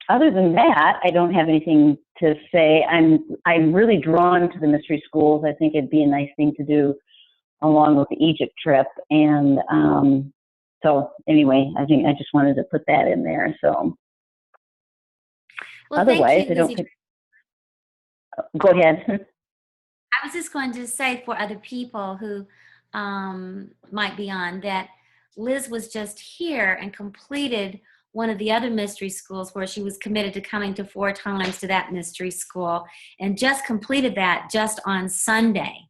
Other than that, I don't have anything to say. I'm really drawn to the mystery schools. I think it'd be a nice thing to do along with the Egypt trip. And so anyway, I think I just wanted to put that in there. So well, otherwise, thank you, Lizzie. Go ahead. I was just going to say for other people who might be on that Liz was just here and completed one of the other mystery schools where she was committed to coming to 4 times to that mystery school, and just completed that just on Sunday,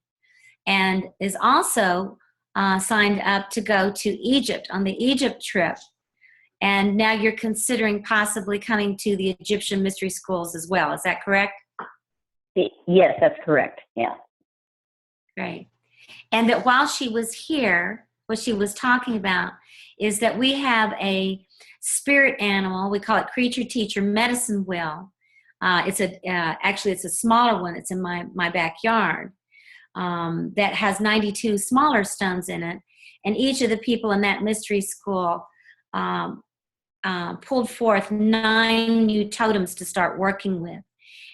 and is also signed up to go to Egypt on the Egypt trip. And now you're considering possibly coming to the Egyptian mystery schools as well. Is that correct? Yes, that's correct. Yeah. Great. And that while she was here, what she was talking about is that we have a spirit animal. We call it creature teacher medicine wheel. Actually it's a smaller one. It's in my backyard that has 92 smaller stones in it. And each of the people in that mystery school pulled forth 9 new totems to start working with.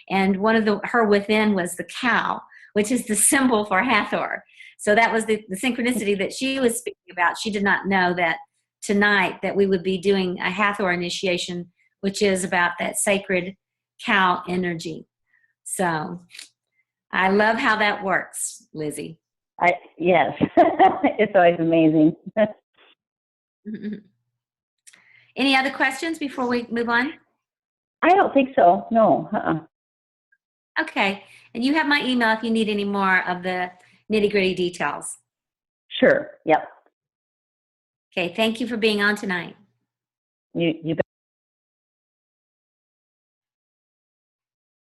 And one of her within was the cow, which is the symbol for Hathor. So that was the synchronicity that she was speaking about. She did not know that tonight that we would be doing a Hathor initiation, which is about that sacred cow energy. So I love how that works, Lizzie. Yes, it's always amazing. Any other questions before we move on? I don't think so. No. Okay. And you have my email if you need any more of the nitty-gritty details. Sure. Yep. Okay. Thank you for being on tonight. You bet.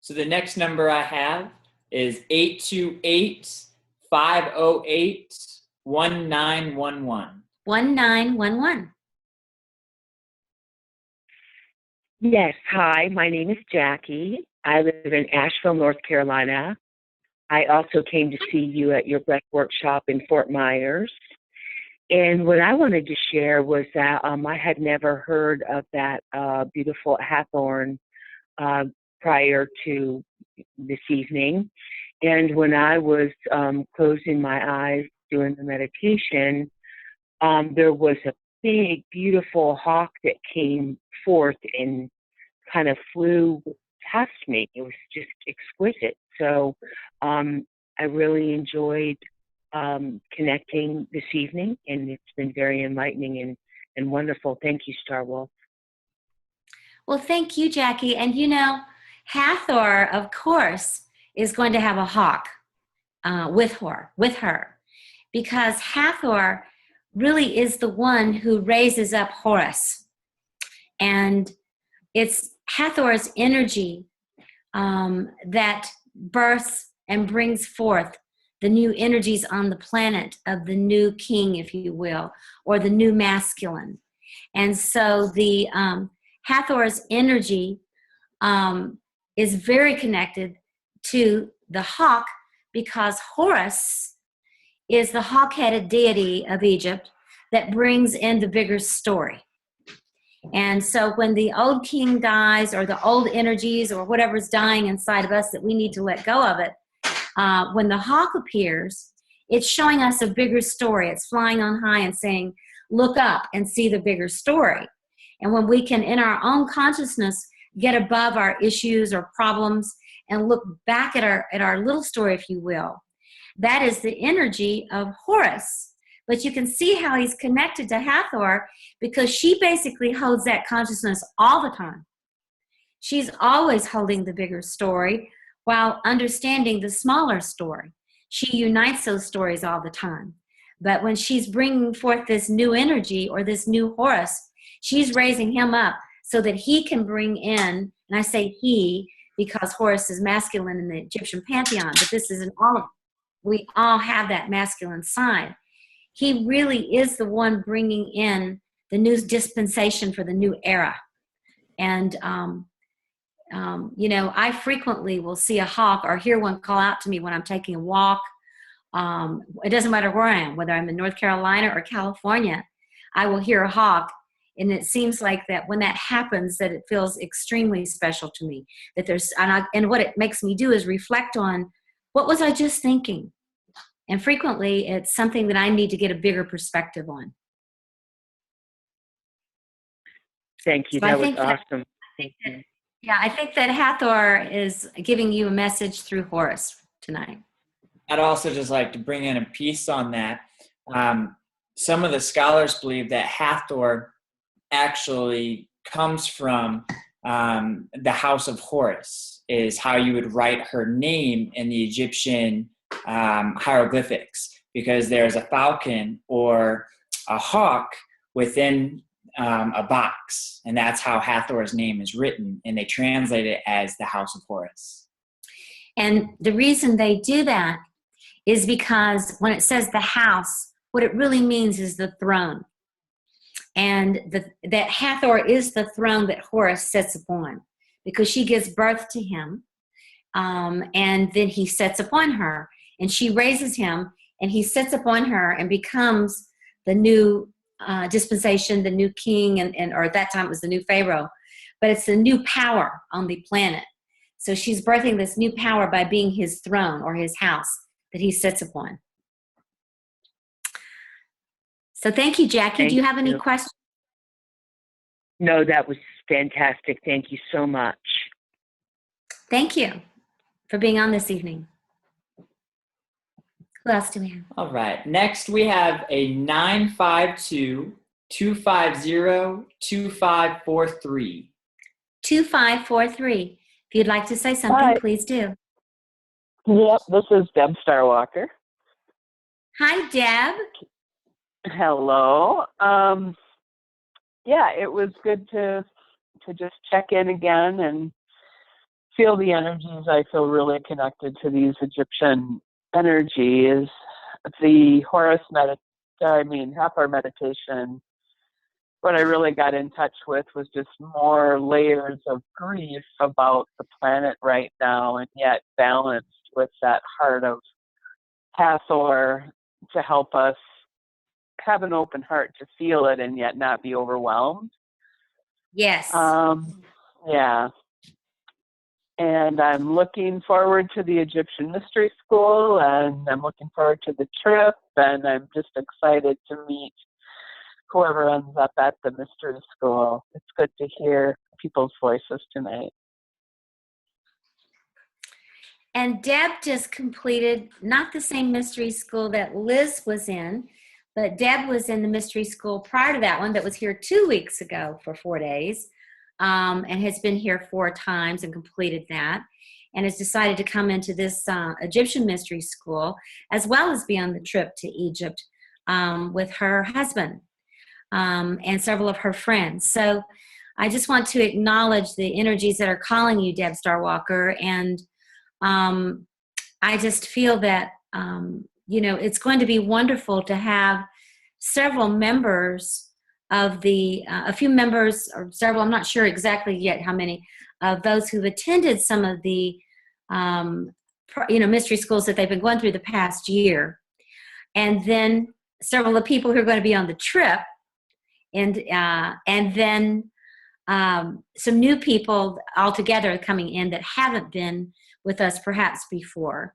So the next number I have is 828-508-1911. 1911. Yes, hi, my name is Jackie. I live in Asheville, North Carolina. I also came to see you at your breath workshop in Fort Myers. And what I wanted to share was that I had never heard of that beautiful Hathor prior to this evening. And when I was closing my eyes doing the meditation, there was a big, beautiful hawk that came forth and kind of flew past me. It was just exquisite. So I really enjoyed connecting this evening, and it's been very enlightening and wonderful. Thank you, Star Wolf. Well, thank you, Jackie. And you know, Hathor, of course, is going to have a hawk with her, because Hathor really is the one who raises up Horus. And it's Hathor's energy that births and brings forth the new energies on the planet of the new king, if you will, or the new masculine. And so the Hathor's energy is very connected to the hawk, because Horus is the hawk-headed deity of Egypt that brings in the bigger story. And so when the old king dies, or the old energies or whatever's dying inside of us that we need to let go of it, when the hawk appears, it's showing us a bigger story. It's flying on high and saying, look up and see the bigger story. And when we can, in our own consciousness, get above our issues or problems and look back at our little story, if you will, that is the energy of Horus. But you can see how he's connected to Hathor, because she basically holds that consciousness all the time. She's always holding the bigger story while understanding the smaller story. She unites those stories all the time. But when she's bringing forth this new energy, or this new Horus, she's raising him up so that he can bring in, and I say he because Horus is masculine in the Egyptian pantheon, but this is in all of it. We all have that masculine side. He really is the one bringing in the new dispensation for the new era. And, you know, I frequently will see a hawk or hear one call out to me when I'm taking a walk. It doesn't matter where I am, whether I'm in North Carolina or California, I will hear a hawk. And it seems like that when that happens, that it feels extremely special to me. That there's, and what it makes me do is reflect on, what was I just thinking? And frequently, it's something that I need to get a bigger perspective on. Thank you. So That was awesome. I think that Hathor is giving you a message through Horus tonight. I'd also just like to bring in a piece on that. Some of the scholars believe that Hathor actually comes from the house of Horus, is how you would write her name in the Egyptian hieroglyphics, because there's a falcon or a hawk within a box, and that's how Hathor's name is written, and they translate it as the House of Horus. And the reason they do that is because when it says the house, what it really means is the throne. And that Hathor is the throne that Horus sits upon, because she gives birth to him, and then he sits upon her, and she raises him, and he sits upon her and becomes the new dispensation, the new king, or at that time it was the new Pharaoh, but it's the new power on the planet. So she's birthing this new power by being his throne or his house that he sits upon. So thank you, Jackie. Thank Do you have any you. questions? No, that was fantastic. Thank you so much. Thank you for being on this evening. Who else do we have? All right. Next, we have a 952-250-2543. 2543. If you'd like to say something, Hi. please do. Yep, this is Deb Starwalker. Hi, Deb. Hello. Yeah, it was good to just check in again and feel the energies. I feel really connected to these Egyptian energies. The Hathor meditation, what I really got in touch with was just more layers of grief about the planet right now, and yet balanced with that heart of Hathor to help us have an open heart to feel it and yet not be overwhelmed. Yes. Yeah. And I'm looking forward to the Egyptian Mystery School, and I'm looking forward to the trip, and I'm just excited to meet whoever ends up at the Mystery School. It's good to hear people's voices tonight. And Deb just completed not the same mystery school that Liz was in, but Deb was in the mystery school prior to that one that was here 2 weeks ago for 4 days, and has been here 4 times and completed that, and has decided to come into this Egyptian mystery school, as well as be on the trip to Egypt with her husband and several of her friends. So I just want to acknowledge the energies that are calling you, Deb Starwalker, and I just feel that, it's going to be wonderful to have several members of a few members, or several, I'm not sure exactly yet how many, of those who've attended some of the, mystery schools that they've been going through the past year. And then several of the people who are going to be on the trip, and then some new people altogether coming in that haven't been with us perhaps before.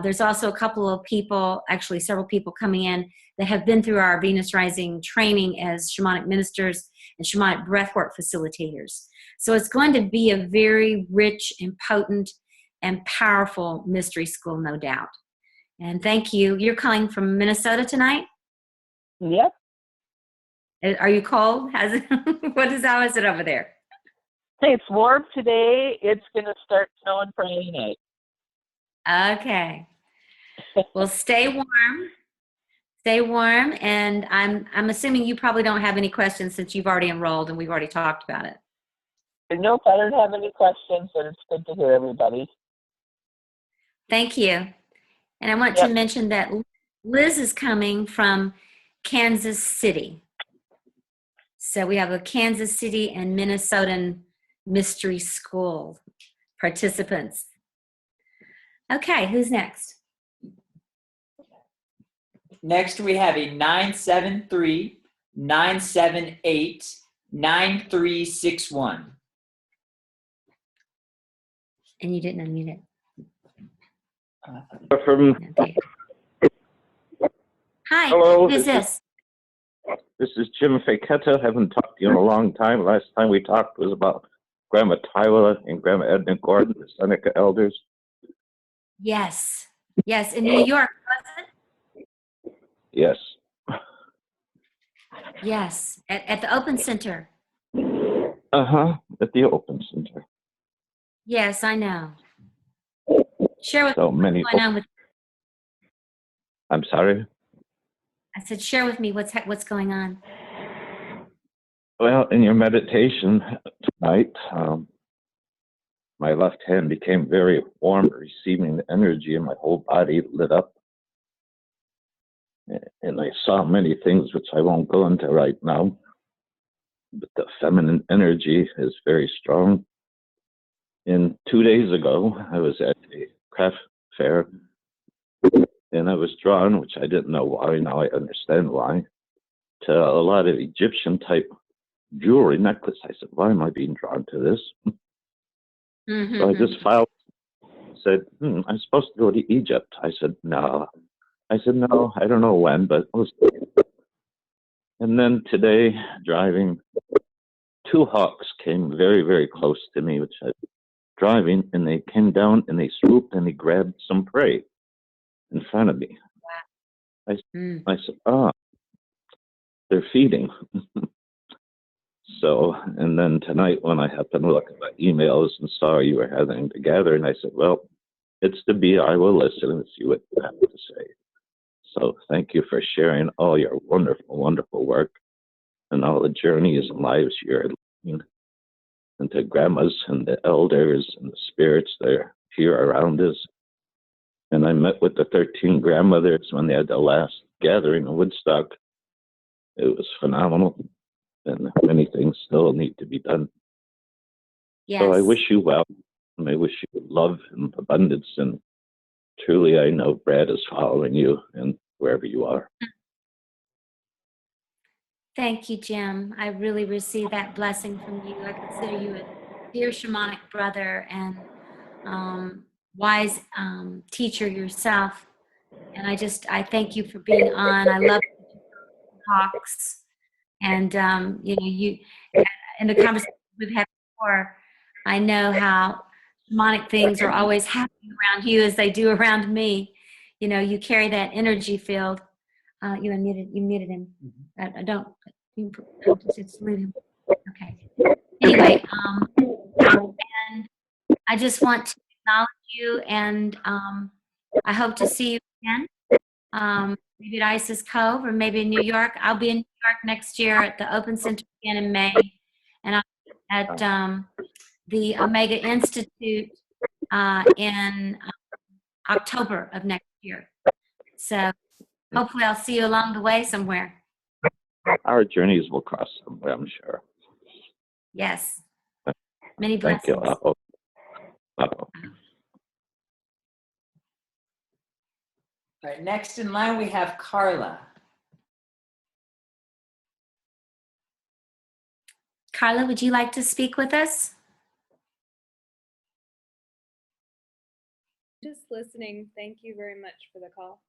There's also a couple of people, actually several people coming in that have been through our Venus Rising training as shamanic ministers and shamanic breathwork facilitators. So it's going to be a very rich and potent and powerful mystery school, no doubt. And thank you. You're calling from Minnesota tonight? Yep. Are you cold? How is it over there? Hey, it's warm today. It's going to start snowing Friday night. Okay. Well, stay warm. Stay warm, and I'm assuming you probably don't have any questions since you've already enrolled and we've already talked about it. Nope, I don't have any questions, but it's good to hear everybody. Thank you. And I want to mention that Liz is coming from Kansas City. So we have a Kansas City and Minnesotan mystery school participants. Okay, who's next? Next, we have a 973-978-9361. And you didn't unmute it. Okay. Hi, Hello, who's this? This is Jim Faketa. Haven't talked to you in a long time. Last time we talked was about Grandma Tyler and Grandma Edna Gordon, the Seneca elders. Yes, in New York, wasn't it? Yes. Yes, at the Open Center. At the Open Center. Yes, I know. Share with So me many. what's going on with. I'm sorry. I said, share with me what's going on. Well, in your meditation tonight, my left hand became very warm, receiving the energy, and my whole body lit up. And I saw many things which I won't go into right now, but the feminine energy is very strong. And 2 days ago, I was at a craft fair, and I was drawn, which I didn't know why, now I understand why, to a lot of Egyptian type jewelry necklace. I said, why am I being drawn to this? Mm-hmm. So I just filed, said, I'm supposed to go to Egypt. I said, no. I said, no, I don't know when, but we'll see. And then today, driving, 2 hawks came very, very close to me, which I was driving, and they came down and they swooped and they grabbed some prey in front of me. I said, they're feeding. So, and then tonight when I happened to look at my emails and saw you were having a gathering, I said, well, it's to be, I will listen and see what you have to say. So thank you for sharing all your wonderful, wonderful work and all the journeys and lives you're leading, and to grandmas and the elders and the spirits that are here around us. And I met with the 13 grandmothers when they had the last gathering in Woodstock. It was phenomenal, and many things still need to be done. Yes. So I wish you well, and I wish you love and abundance, and truly I know Brad is following you and wherever you are. Thank you, Jim. I really received that blessing from you. I consider you a dear shamanic brother and wise teacher yourself. And I thank you for being on. I love talks. And, you in the conversation we've had before, I know how shamanic things are always happening around you as they do around me. You know, you carry that energy field. You muted him. I don't. Just leave him. Okay. Anyway, and I just want to acknowledge you, and I hope to see you again. Maybe at Isis Cove or maybe in New York. I'll be in New York next year at the Open Center again in May, and I'll be at the Omega Institute in October of next year. So hopefully I'll see you along the way somewhere. Our journeys will cross somewhere, I'm sure. Yes. Many blessings. Thank you. All right, next in line we have Carla. Carla, would you like to speak with us? Just listening. Thank you very much for the call.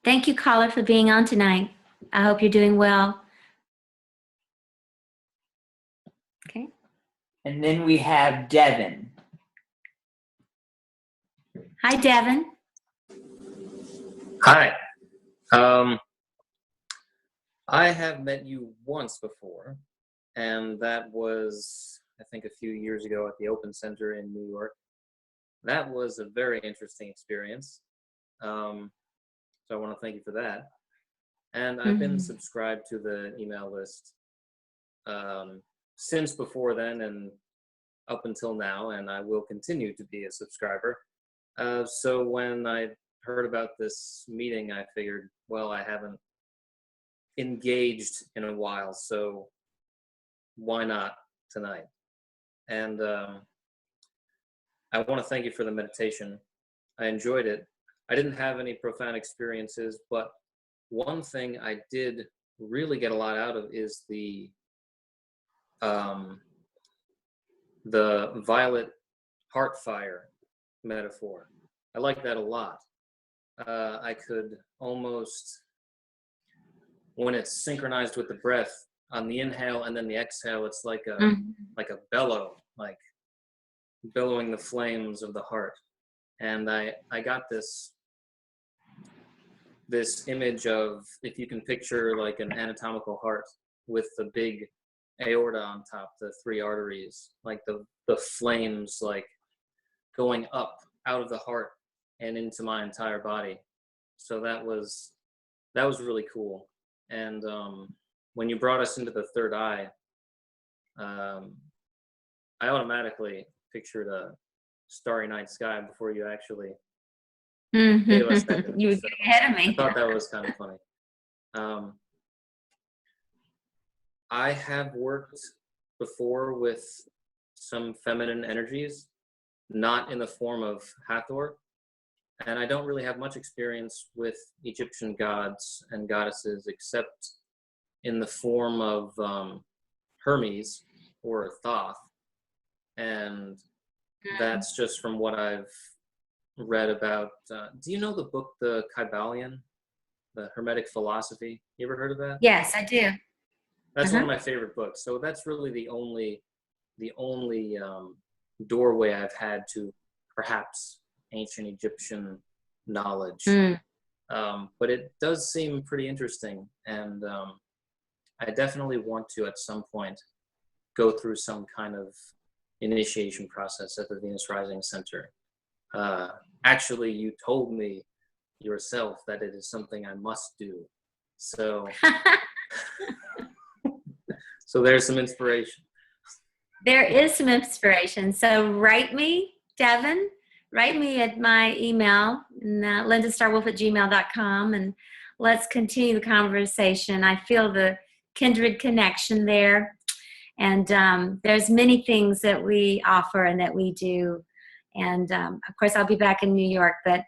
Thank you, Carla, for being on tonight. I hope you're doing well. Okay. And then we have Devin. Hi, Devin. Hi. I have met you once before, and that was, I think, a few years ago at the Open Center in New York. That was a very interesting experience. So I want to thank you for that. And I've been subscribed to the email list since before then and up until now, and I will continue to be a subscriber. So when I heard about this meeting, I figured, well, I haven't engaged in a while, so why not tonight? And I want to thank you for the meditation. I enjoyed it. I didn't have any profound experiences, but one thing I did really get a lot out of is the violet heart fire metaphor. I like that a lot. I could almost, when it's synchronized with the breath, on the inhale and then the exhale, it's like a bellow, like billowing the flames of the heart. And I got this image of, if you can picture like an anatomical heart with the big aorta on top, the 3 arteries, like the flames like going up out of the heart and into my entire body. So that was really cool. And when you brought us into the third eye, I automatically pictured a starry night sky before you actually gave us that image. You were ahead of me. I thought that was kind of funny. I have worked before with some feminine energies, not in the form of Hathor, and I don't really have much experience with Egyptian gods and goddesses except in the form of Hermes or Thoth, and that's just from what I've read about. Do you know the book, The Kybalion, the Hermetic Philosophy? You ever heard of that? Yes, I do. That's one of my favorite books. So that's really the only doorway I've had to perhaps ancient Egyptian knowledge. But it does seem pretty interesting, and I definitely want to at some point go through some kind of initiation process at the Venus Rising Center. Actually, you told me yourself that it is something I must do. So, so there's some inspiration. There is some inspiration. So write me, Devin. Write me at my email, lindastarwolf@gmail.com, and let's continue the conversation. I feel the kindred connection there. And there's many things that we offer and that we do. And of course, I'll be back in New York, but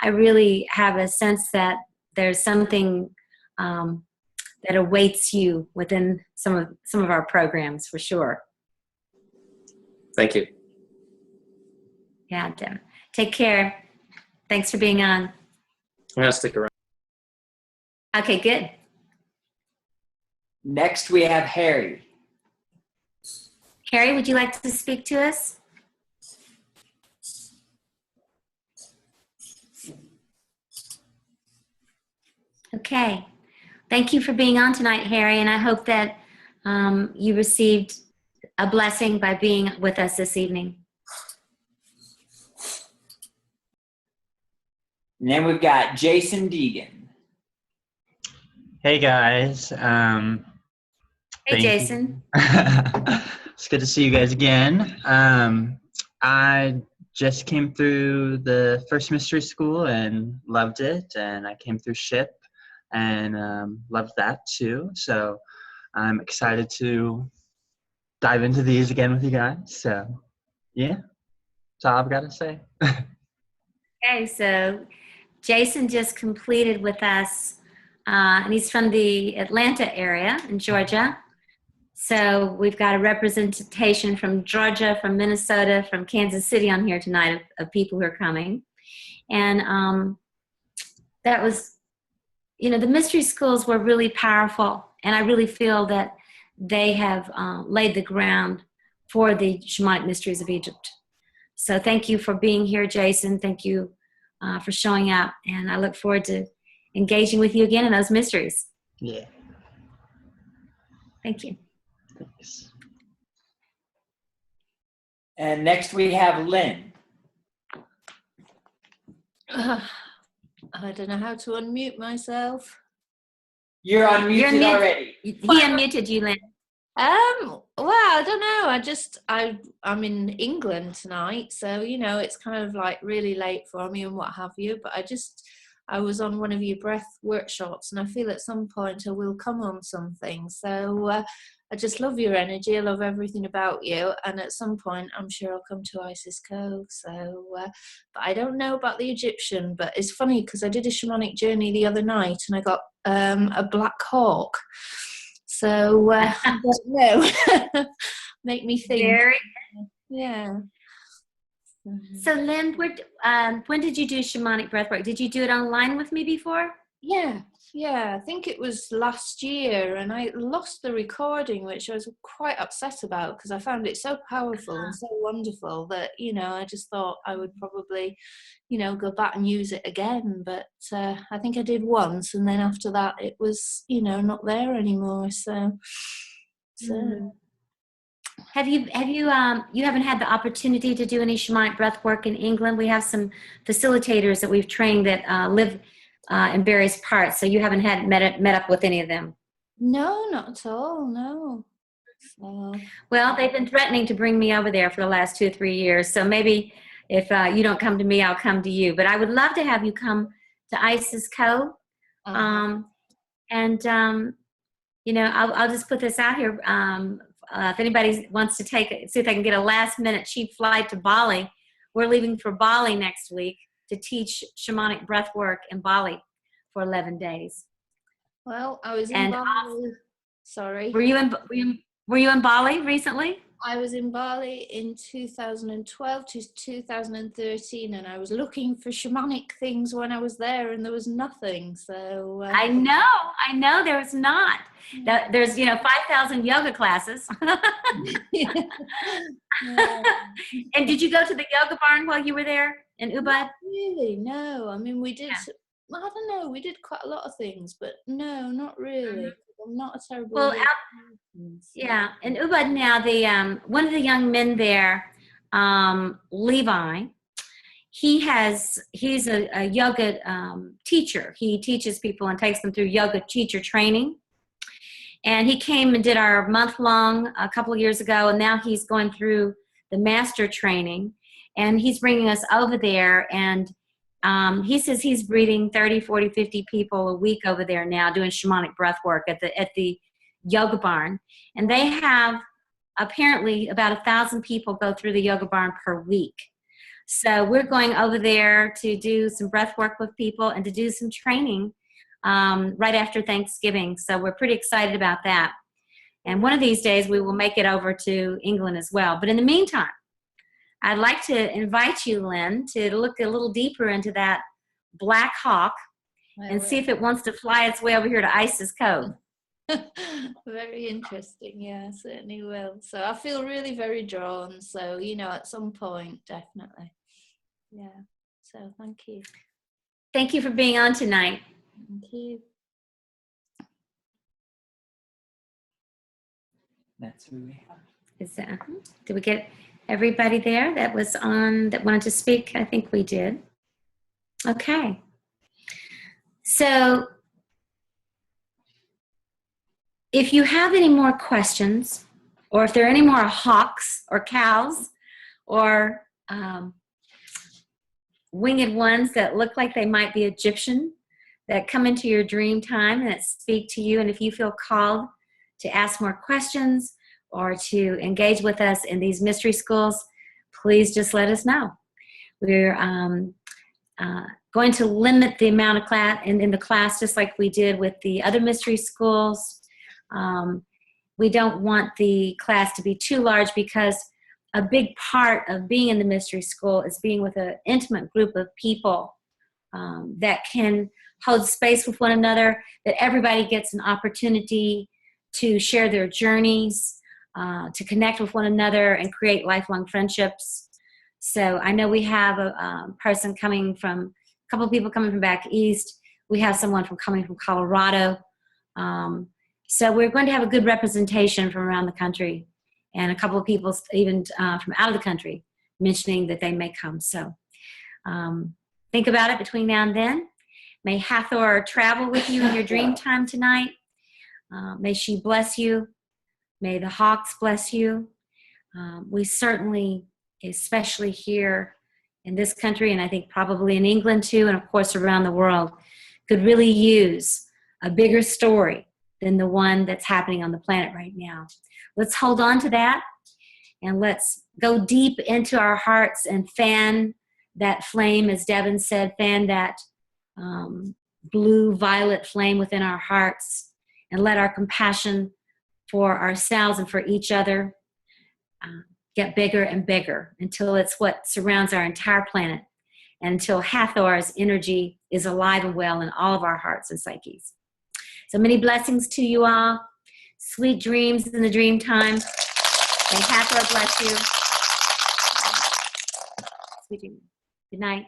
I really have a sense that there's something that awaits you within some of our programs, for sure. Thank you. Yeah, Devin. Take care. Thanks for being on. I'm gonna stick around. Okay, good. Next, we have Harry. Harry, would you like to speak to us? Okay. Thank you for being on tonight, Harry, and I hope that you received a blessing by being with us this evening. And then we've got Jason Deegan. Hey guys. Hey, Jason. It's good to see you guys again. I just came through the first mystery school and loved it, and I came through SHIP and loved that too. So I'm excited to dive into these again with you guys. So yeah, that's all I've got to say. Okay, so Jason just completed with us, and he's from the Atlanta area in Georgia. So we've got a representation from Georgia, from Minnesota, from Kansas City on here tonight of people who are coming. And that was, the mystery schools were really powerful. And I really feel that they have laid the ground for the shamanic mysteries of Egypt. So thank you for being here, Jason. Thank you for showing up. And I look forward to engaging with you again in those mysteries. Yeah. Thank you. Thanks. And next we have Lynn. I don't know how to unmute myself. You're unmuted already. He unmuted you, Lynn. Well, I don't know. I'm in England tonight, so it's kind of like really late for me and what have you. But I was on one of your breath workshops, and I feel at some point I will come on something. So I just love your energy. I love everything about you. And at some point, I'm sure I'll come to Isis Cove. So, but I don't know about the Egyptian. But it's funny because I did a shamanic journey the other night, and I got a black hawk. So I don't know. Make me think. Very. Yeah. So Lynn, when did you do shamanic breathwork? Did you do it online with me before? Yeah. I think it was last year, and I lost the recording, which I was quite upset about because I found it so powerful and so wonderful that, I just thought I would probably, go back and use it again. But I think I did once, and then after that it was, not there anymore. So. Have you haven't had the opportunity to do any shamanic breath work in England? We have some facilitators that we've trained that live in various parts, so you haven't met up with any of them. No, not at all. No. So, Well, they've been threatening to bring me over there for the last 2 or 3 years. So maybe if you don't come to me, I'll come to you. But I would love to have you come to Isis Cove. And, you know, I'll just put this out here. If anybody wants to see if they can get a last-minute cheap flight to Bali, we're leaving for Bali next week to teach shamanic breath work in Bali for 11 days. well, I was in Bali. Sorry. Were you in Bali recently? I was in Bali in 2012 to 2013, and I was looking for shamanic things when I was there, and there was nothing. So I know there was not. There's 5,000 yoga classes. Yeah. And did you go to the yoga barn while you were there in Ubud? Not really, no. I mean, we did. I don't know. We did quite a lot of things, but no, not really. I'm not a terrible. Well, yeah, in Ubud now, the one of the young men there, Levi, he's a yoga teacher. He teaches people and takes them through yoga teacher training. And he came and did our month-long a couple of years ago, and now he's going through the master training, and he's bringing us over there. And he says he's breeding 30, 40, 50 people a week over there now doing shamanic breath work at the yoga barn. And they have apparently about 1,000 people go through the yoga barn per week. So we're going over there to do some breath work with people and to do some training right after Thanksgiving. So we're pretty excited about that. And one of these days we will make it over to England as well. But in the meantime, I'd like to invite you, Lynn, to look a little deeper into that black hawk and see if it wants to fly its way over here to Isis Cove. Very interesting. Yeah, certainly will. So I feel really very drawn. So, at some point, definitely. Yeah. So thank you. Thank you for being on tonight. Thank you. That's who we have. Did we get everybody there that was on that wanted to speak? I think we did. Okay. So if you have any more questions, or if there are any more hawks or cows or winged ones that look like they might be Egyptian that come into your dream time and that speak to you, and if you feel called to ask more questions or to engage with us in these mystery schools, please just let us know. We're going to limit the amount of class in the class, just like we did with the other mystery schools. We don't want the class to be too large, because a big part of being in the mystery school is being with an intimate group of people that can hold space with one another, that everybody gets an opportunity to share their journeys, to connect with one another and create lifelong friendships. So I know we have a person coming from, a couple of people coming from back east. We have someone coming from Colorado. So we're going to have a good representation from around the country, and a couple of people even from out of the country mentioning that they may come. So think about it between now and then. May Hathor travel with you in your dream time tonight. May she bless you. May the hawks bless you. We certainly, especially here in this country, and I think probably in England too, and of course around the world, could really use a bigger story than the one that's happening on the planet right now. Let's hold on to that, and let's go deep into our hearts and fan that flame, as Devin said, fan that blue-violet flame within our hearts, and let our compassion for ourselves and for each other get bigger and bigger until it's what surrounds our entire planet, and until Hathor's energy is alive and well in all of our hearts and psyches. So many blessings to you all. Sweet dreams in the dream time. May Hathor bless you. Sweet dreams. Good night.